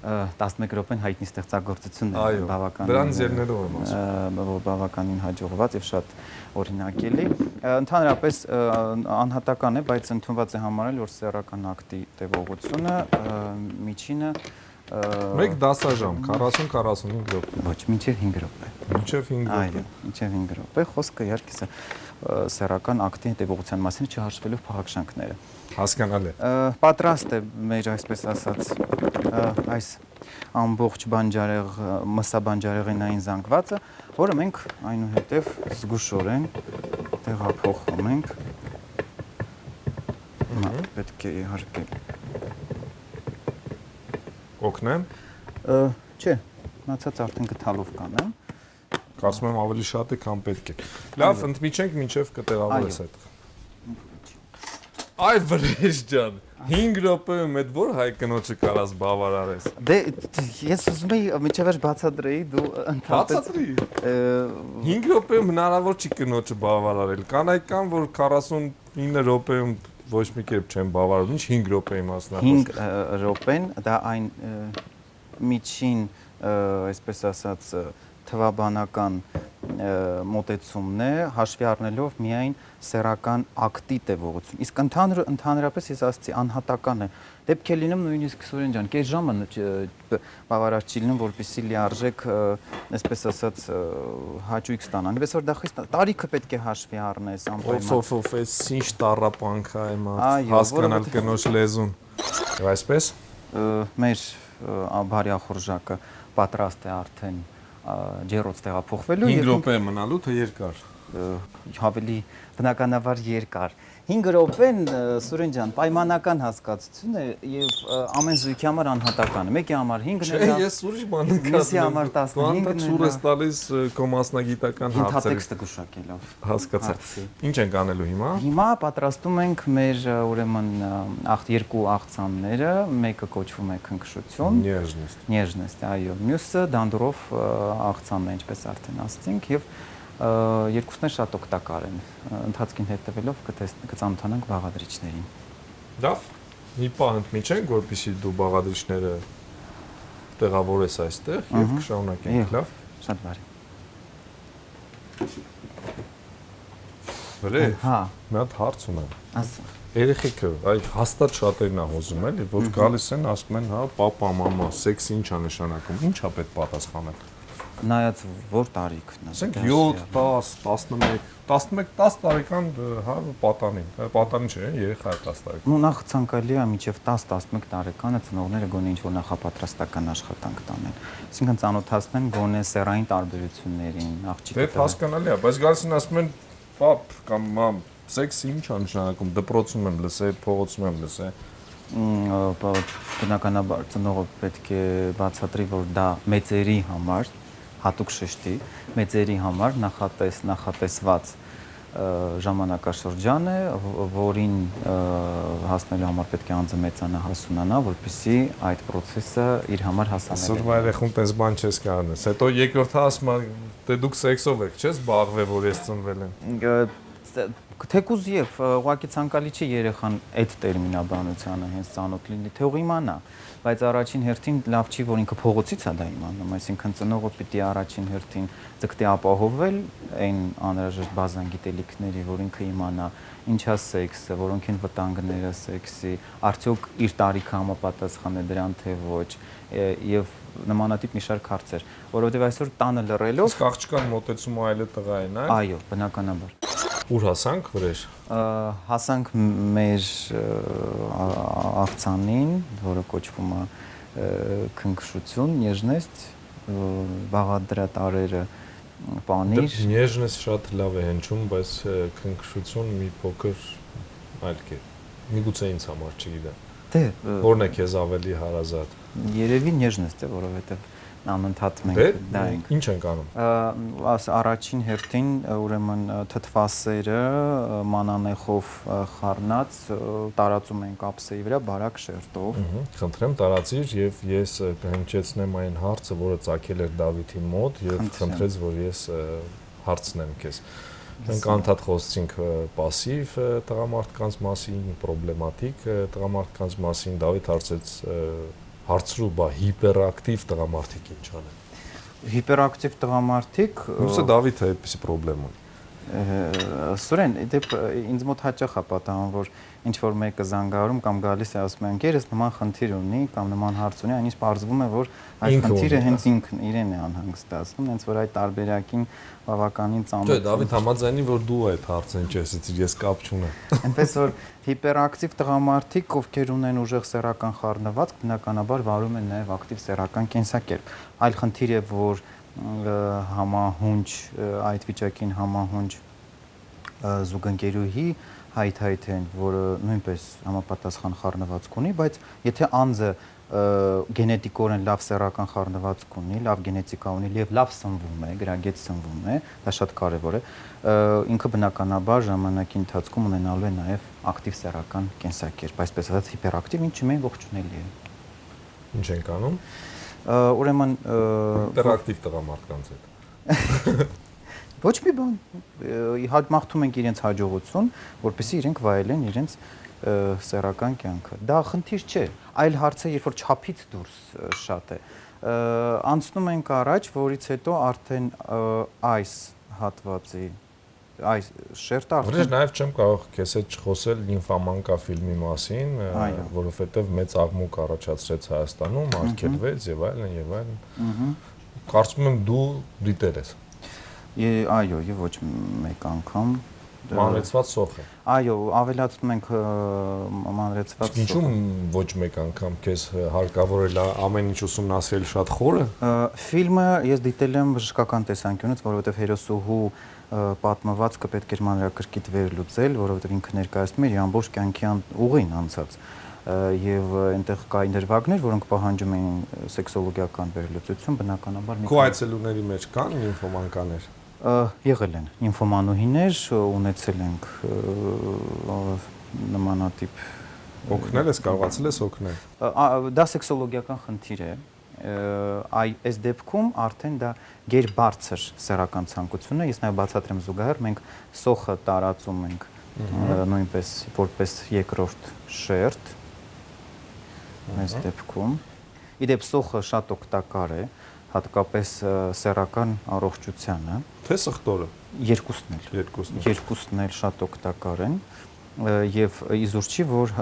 11 րոպեն հայտնի ստեղծագործություն է, բավականին դրանից ելնելով եմ ասում, բավականին հաջողված եւ շատ օրինակելի։ Ընդհանրապես անհատական է, բայց ընդունված է համարել, որ սեռական ակտի տևողությունը միջինը Մեկ դասաժամ 40-45 րոպե։ Ոչ, մինչև 5 րոպե։ Մինչև 5 րոպե։ Այո, մինչև 5 րոպե։ Խոսքը իհարկե սեռական ակտի տևողության մասին չհաշվելով փաղաքշանքները։ Հասկանալի է։ Պատրաստ է մեր այսպես ասած այս ամբողջ բանջարեղ մսաբանջարեղենային զանգվածը, որը մենք այնուհետև զգուշորեն տեղափոխում ենք։ Պետք է իհարկե օգնեմ։ Չէ, մնացած արդեն գտալով կանեմ։ Կարծում եմ ավելի շատ է, քան պետք է։ Լավ, ընդմիջենք, մինչև կտեղավորես այդ։ Այ Վրեժ ջան, 5 րոպեում այդ որ հայ կնոջը կարաս բավարարես։ Դե ես ուզում եի միջևեր բացատրեի, դու Բացատրի։ 5 րոպեում հնարավոր չի կնոջը բավարարել։ Կանայք կան, որ 49 րոպեում ոչ մի կերպ չեն բավարարում, ինչ 5 րոպեի մասնախոս։ 5 րոպեն դա այն միջին, այսպես ասած, թվաբանական մոտեցումն է, հաշվի առնելով միայն սեռական ակտի տևողություն։ Իսկ ընդհանրապես ես ասացի անհատական է։ Դեպք է լինում նույնիսկ Սուրեն ջան, կես ժամը բավարար չի լինում, որպեսզի լիարժեք, այսպես ասած, հաճույք ստանան։ Բայց որ դա խիստ տարիքը պետք է հաշվի առնես անպայման։ Օֆ, էս ինչ տառապանք է այ մարդ, հասկանալ կնոջ լեզուն։ Եվ այսպես մեր բարյախորժակը պատրաստ է արդեն ջերոց տեղափոխվելու 5 րոպե մնալու թե երկար ավելի բնականաբար երկար 5 րոպեն Սուրեն ջան պայմանական հասկացություն է եւ ամեն զույգի համար անհատական է մեկի համար 5-ն է չէ ես ուրիշ բան եմ մյուսի համար 15-ն է ցուրս տալիս քո մասնագիտական հարցեր տեքստը գուշակելով հասկացա ինչ ենք անելու հիմա պատրաստում ենք մեր ուրեմն երկու աղցանները մեկը կոչվում է քնքշություն նեժնեստ այո մյուսը դանդուրով աղցանն է ինչպես արդեն ասացինք եւ երկուսն շատ օգտակար են ընթացքին հետևելով կծանոթանանք բաղադրիչներին լավ մի պահ ընդմիջենք որպեսզի դու բաղադրիչները տեղավորես այստեղ եւ կշարունակենք լավ շատ բարի Վրե մի հատ հարց ունեմ ասա երեխեքը այ հաստատ շատերն է հոզում էլի որ գալիս են ասում են հա պապա մամա սեքս ինչ է նշանակում ինչա պետք պատասխանել նայած որ տարիքն է ասենք 7 10 11 10 տարեկան հա պատանին չէ երեխա 10 տարեկան նու նախ ցանկալի է մինչև 10-11 տարեկանը ծնողները գոնե ինչ որ նախապատրաստական աշխատանք տանեն այսինքն ծանոթացնեն գոնե սեռային տարբերություններին աղջիկը դե հասկանալի է բայց գալիս են ասում են պապ կամ մամ սեքսը ինչ է նշանակում դպրոցում եմ լսել փողոցում եմ լսել բնականաբար ծնողը պետք է բացատրի որ դա մեծերի համար հատուկ շեշտի մեծերի համար նախատեսված ժամանակաշրջան է, որին հասնելու համար պետք է անձը մեծանա, հասունանա, որպեսզի այդ process-ը իր համար հասանելի։ Սուրվա երեխուն տես բան չես կանես։ Հետո երկրորդը ասում է, դե դուք սեքսով եք, չես զբաղվել, որ ես ծնվել եմ։ Թեկուզ եւ ուղղակի ցանկալի չի երեխան այդ տերմինաբանությանը հենց ծանոթ լինի, թե ուղ իմանա, բայց առաջին հերթին լավ չի, որ ինքը փողոցից է դա իմանում, այսինքն ծնողը պիտի առաջին հերթին ձգտի ապահովել այն անհրաժեշտ բազան գիտելիքների, որ ինքը իմանա ինչա սեքսը, որոնք են վտանգները սեքսի, արդյոք իր տարիքը համապատասխան է դրան թե ոչ, եւ նմանատիպ մի շարք հարցեր, որովհետեւ այսօր տանը լռելով իսկ աղջկան մոտեցումը այլ է տղային, այ։ Այո, բնականաբար։ Ուր հասանք Վրեժ։ Հասանք մեր աղցանին, որը կոչվում է քնքշություն, նեժնեստ, բաղադրատարերը պանիր։ Նեժնեստ շատ լավ է հնչում, բայց քնքշություն մի փոքր այլ կերպ։ Միգուցե ինձ համար չգիտեմ։ Դե, որն է քեզ ավելի հարազատ։ Երևի նեժնեստ է, որովհետև անընդհատ մենք դա ենք։ Ինչ ենք անում։ Առաջին հերթին ուրեմն թթվասերը մանանեխով խառնած տարածում ենք ափսեի վրա բարակ շերտով։ Խնդրեմ տարածիր եւ ես կհնչեցնեմ այն հարցը, որը ծագել էր Դավիթի մոտ եւ խնդրեց, որ ես հարցնեմ քեզ։ Մենք անդադ խոսեցինք пассив տղամարդկանց մասին, պրոբլեմատիկ տղամարդկանց մասին, Դավիթ հարցեց հարցրու, բա հիպերակտիվ տղամարդիկ ինչ անեն։ Հիպերակտիվ տղամարդիկ Ուսը Դավիթը այդպիսի պրոբլեմ ունի։ Սուրեն, դեպ ինձ մոտ հաճախ է պատահում, որ ինչ որ մեկը զանգահարում կամ գալիս է ասում են, «Գերես նման խնդիր ունի» կամ նման հարց ունի, այնից պարզվում է, որ այդ խնդիրը հենց ինքն իրեն է անհանգստացնում, հենց որ այդ տարբերակին բավականին ծանոթ։ Չէ, Դավիթ համաձայնի, որ դու այդ հարցը ինչ ես, ես կապ չունեմ։ Այնպես որ հիպերակտիվ տղամարդիկ, ովքեր ունեն ուժեղ սեռական խառնվածք, բնականաբար վարում են նաև ակտիվ սեռական կենսակերպ։ Այլ խնդիր է, որ համահունչ այդ վիճակին համահունչ զուգընկերուհի հայթայթ են, որը նույնպես համապատասխան խառնվածք ունի, բայց եթե անձը գենետիկորեն լավ սեռական խառնվածք ունի, լավ գենետիկա ունի եւ լավ սնվում է, գրագետ սնվում է, դա շատ կարեւոր է, ինքը բնականաբար ժամանակի ընթացքում ունենալու է նաեւ ակտիվ սեռական կենսակերպ, այսպես ասած հիպերակտիվ, ինչը միայն ողջունելի է։ Ինչ ենք անում։ Ուրեմն հիպերակտիվ տղամարդկանց հետ։ Ոչ մի բան, մաղթում ենք իրենց հաջողություն, որպեսզի իրենք վայելեն իրենց սեռական կյանքը։ Դա խնդիր չէ, այլ հարցը երբ որ չափից դուրս շատ է։ Անցնում ենք առաջ, որից հետո արդեն այս հատվածի այս շերտը արդեն Որոշ նաև չեմ կարող քեզ հետ խոսել Նիմֆոմանկա ֆիլմի մասին, որովհետև մեծ աղմուկ առաջացրեց Հայաստանում, արգելվեց եւ այլն եւ այլն։ Կարծում եմ դու դիտել ես։ Այո, եւ ոչ մեկ անգամ մանրեցված սոխ է։ Այո, ավելացնում ենք մանրեցված սոխ։ Ինչու ոչ մեկ անգամ քեզ հարկավոր է ամեն ինչ ուսումնասիրել շատ խորը։ Ֆիլմը ես դիտել եմ բժշկական տեսանկյունից, որովհետև հերոսուհու պատմվածքը պետք էր մանրակրկիտ վերլուծել, որովհետև ինքը ներկայացնում էր իր ամբողջ կյանքի ուղին անցած եւ այնտեղ կային դրվագներ, որոնք պահանջում էին սեքսոլոգիական վերլուծություն, բնականաբար Քո այցելուների մեջ կան նիմֆոմանկաներ։ Եղել են նիմֆոմանուհիներ, ունեցել ենք նմանատիպ օգնել ես, կարողացել ես օգնել։ Դա սեքսոլոգիական խնդիր է։ Այս դեպքում արդեն դա գերբարձր սեռական ցանկություն է, ես նաև բացատրեմ զուգահեռ, մենք սոխը տարածում ենք նույնպես որպես երկրորդ շերտ այս դեպքում։ Իդեպ սոխը շատ օգտակար է, հատկապես սեռական առողջությանը։ Թե սխտորը։ Երկուսն էլ շատ օգտակար են եւ իզուր չի, որ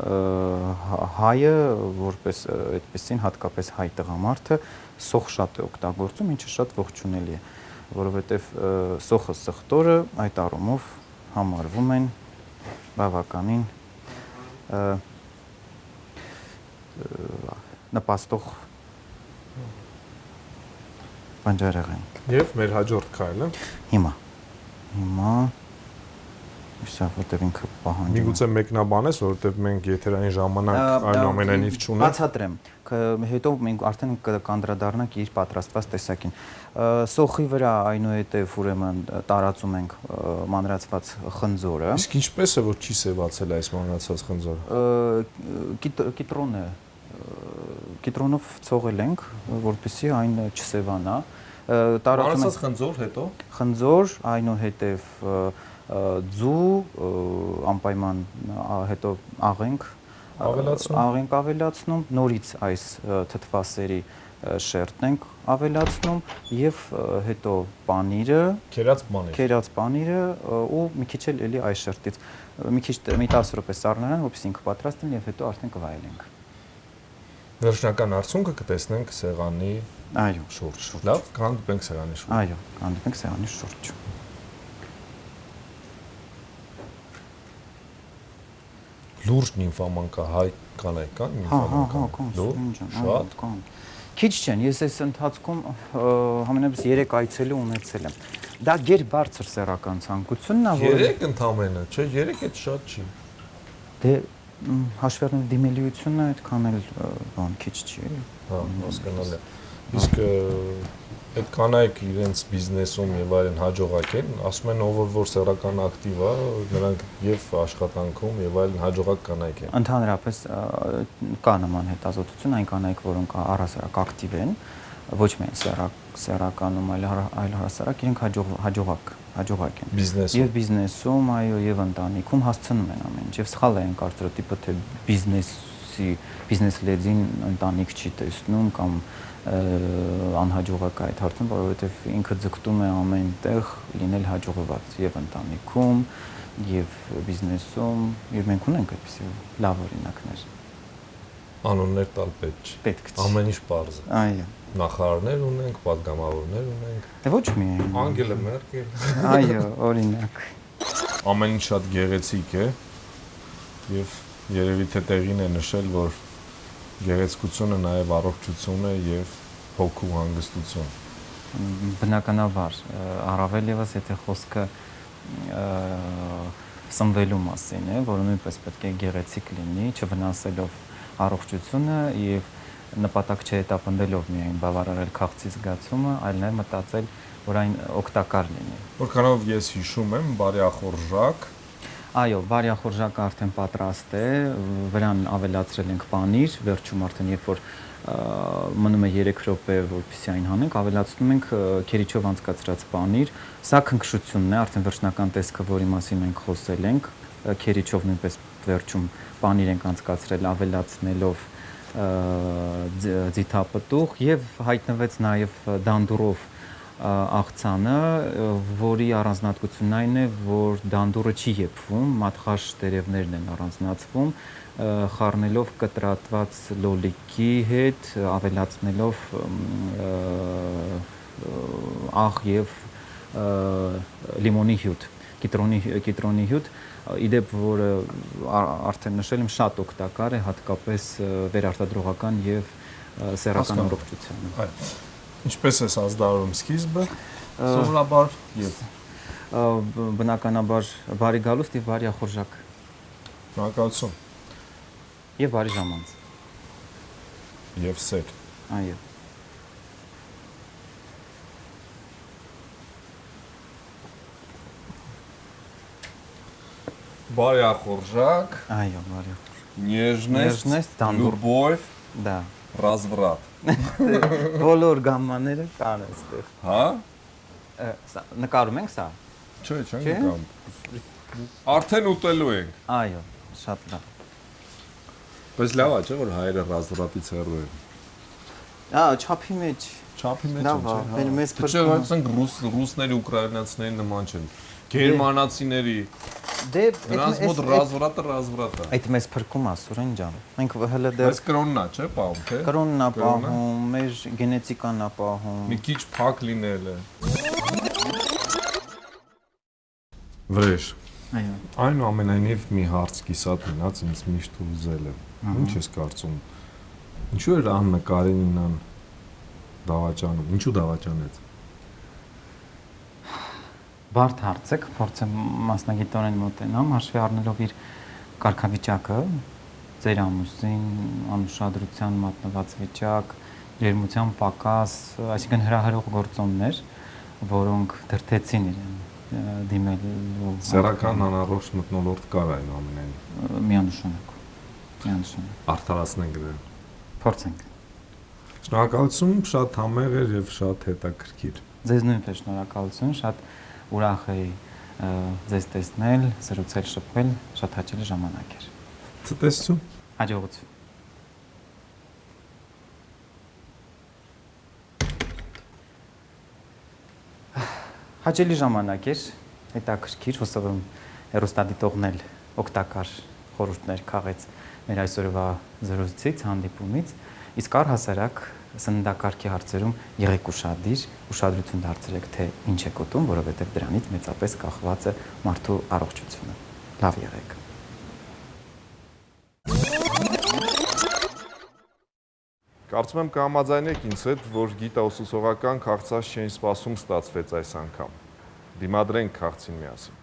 հայը որպես այդպեսին հատկապես հայ տղամարդը սոխ շատ է օգտագործում, ինչը շատ ողջունելի է, որովհետեւ սոխը սխտորը այդ առումով համարվում են բավականին նպաստող բանջարեղեն։ Եվ մեր հաջորդ քայլը հիմա Իշա, որտեղ ինքը պահանջում է։ Միգուցե մեկնաբանես, որովհետև մենք եթերային ժամանակ այնուամենայնիվ չունենք։ Բացատրեմ, հետո մենք արդեն կանդրադառնանք իր պատրաստված տեսակին։ Սոխի վրա այնուհետև ուրեմն տարածում ենք մանրացված խնձորը։ Իսկ ինչպես է, որ չի սևացել այս մանրացված խնձորը։ Կիտրոնով ցողել ենք, որպեսզի այն չսևանա։ Մանրացված խնձոր հետո։ Խնձոր, այնուհետև ձու, անպայման հետո աղենք ավելացնում, նորից այս թթվասերի շերտն ենք ավելացնում եւ հետո պանիրը, քերած պանիրը ու մի քիչ էլի այս շերտից մի 10 րոպե սառնարան, որպեսզի ինքը պատրաստ լինի եւ հետո արդեն կվայելենք։ Վերջնական արդյունքը կտեսնենք սեղանի շուրջ։ Լավ, կհանդիպենք սեղանի շուրջ։ Այո, կհանդիպենք սեղանի շուրջ։ Լուրջ նիմֆոմանկա հայ կանայք կան նիմֆոմանկա։ Շատ կան։ Քիչ չեն, ես այս ընթացքում համենայնպես 3 այցելի ունեցել եմ։ Դա գերբարձր սեռական ցանկությունն է, որ 3 ընդամենը, չէ, 3 էլ շատ չի։ Դե հաշվառնի դիմելիությունը այդքան էլ բան քիչ չի։ Հա, հասկանալի է։ Իսկ այդ կանայք իրենց բիզնեսում եւ այլն հաջողակ են, ասում են ով որ սեռական ակտիվ է, նրանք եւ աշխատանքում եւ այլն հաջողակ կանայք են։ Ընդհանրապես կա նման հետազոտություն, այն կանայք, որոնք առհասարակ ակտիվ են, ոչ միայն սեռականում, այլ հասարակ իրենք հաջողակ են։ Բիզնեսում։ Եվ բիզնեսում, այո, եւ ընտանիքում հասցնում են ամեն ինչ։ Եվ սխալ է այն կարծրատիպը, թե բիզնես լեդին ընտանիք չի տեսնում կամ անհաջողակ է այդ հարցում, որովհետև ինքը ձգտում է ամեն տեղ լինել հաջողված եւ ընտանիքում եւ բիզնեսում, եւ մենք ունենք այդպիսի լավ օրինակներ։ Անուններ տալ պետք չի։ Ամեն ինչ պարզ է։ Այո։ Նախարարներ ունենք, պատգամավորներ ունենք։ Դե ոչ միայն։ Անգելա Մերկել։ Այո, օրինակ։ Ամեն ինչ շատ գեղեցիկ է եւ երևի թե տեղին է նշել, որ գեղեցկությունը նաև առողջություն է եւ հոգու հանգստություն։ Բնականաբար, առավել եւս եթե խոսքը սնվելու մասին է, որը նույնպես պետք է գեղեցիկ լինի, չվնասելով առողջությունը եւ նպատակ չհետապնդելով միայն բավարարել քաղցի զգացումը, այլ նաև մտածել, որ այն օգտակար լինի։ Որքանով ես հիշում եմ, բարյախորժակ։ Այո, բարյախորժակը արդեն պատրաստ է, վրան ավելացրել ենք պանիր, վերջում արդեն երբ որ մնում է 3 րոպե, որպեսզի այն հանենք, ավելացնում ենք քերիչով անցկացրած պանիր։ Սա քնքշությունն է, արդեն վերջնական տեսքը, որի մասին մենք խոսել ենք, քերիչով նույնպես վերջում պանիր ենք անցկացրել, ավելացնելով ձիթապտուղ եւ հայտնվեց նաեւ դանդուրով աղցանը, որի առանձնահատկությունն այն է, որ դանդուրը չի եփվում, մատխաշ տերևներն են առանձնացվում, խառնելով կտրատված լոլիկի հետ, ավելացնելով աղ եւ լիմոնի հյութ, կիտրոնի հյութ, իդեպ որը արդեն նշել եմ շատ օգտակար է հատկապես վերարտադրողական եւ սեռական առողջությանը։ Ինչպես է ազդարարում սկիզբը, սովորաբար եւ բնականաբար բարի գալուստ եւ բարյախորժակ։ Շնորհակալություն։ Եվ բարի ժամանց։ Եվ սեր։ Այո։ Բարյախորժակ։ Այո, բարյախորժակ։ Нежность, любовь, да, разврат։ Բոլոր գամմաները կան այստեղ։ Հա? Նկարում ենք սա։ Չէ, չենք նկարում։ Արդեն ուտելու ենք։ Այո, շատ լավ։ Բայց լավ է, չէ՞ որ հայերը развратից հեռու են։ Չափի մեջ։ Չափի մեջ Լավ է, մեզ փրկում։ Չէ, ասենք ռուսների, ուկրաինացիների նման չեն։ Գերմանացիների։ Դե նրանց մոտ разврат-ը разврат-ը։ Այդ մեզ փրկում է, Սուրեն ջան։ Մենք հələ դեռ Բայց կրոնն է, չէ՞, պահում, թե։ Կրոնն է պահում, մեր գենետիկան է պահում։ Մի քիչ փակ լինել է։ Վրեժ։ Այո։ Այնուամենայնիվ մի հարց կիսատ մնաց ինձ միշտ ուզել է։ Ինչ ես կարծում։ Ինչու էր Աննա Կարենինան դավաճանում։ Ինչու դավաճանեց։ Բարդ հարց է, փորձեմ մասնագիտորեն մոտենամ, հաշվի առնելով իր կարգավիճակը, ձեր ամուսին, անուշադրության մատնված վիճակ, ջերմության պակաս, այսինքն հրահրող գործոններ, որոնք դրդեցին իրեն դիմելու սեռական անառողջ մթնոլորտ կար այնուամենայնիվ։ Միանշանակ։ Արդարացնենք դրան։ Փորձենք։ Շնորհակալություն, շատ համեղ էր եւ շատ հետաքրքիր։ Ձեզ նույնպես շնորհակալություն, շատ ուրախ էի ձեզ տեսնել, զրուցել, շփվել, շատ հաճելի ժամանակ էր։ Ցտեսություն։ Հաջողություն։ Հաճելի ժամանակ էր, հետաքրքիր, հուսով եմ հեռուստադիտողն էլ օգտակար խորհուրդներ քաղեց մեր այսօրվա զրույցից, հանդիպումից, իսկ առհասարակ սննդակարգի հարցերում եղեք ուշադիր, ուշադրություն դարձրեք, թե ինչ եք ուտում, որովհետև դրանից մեծապես կախված է մարդու առողջությունը։ Լավ եղեք։ Կարծում եմ կհամաձայնեք ինձ հետ, որ գիտաուսուցողական քաղցած չէին սպասում ստացվեց այս անգամ։ Դիմադրենք քաղցին միասին։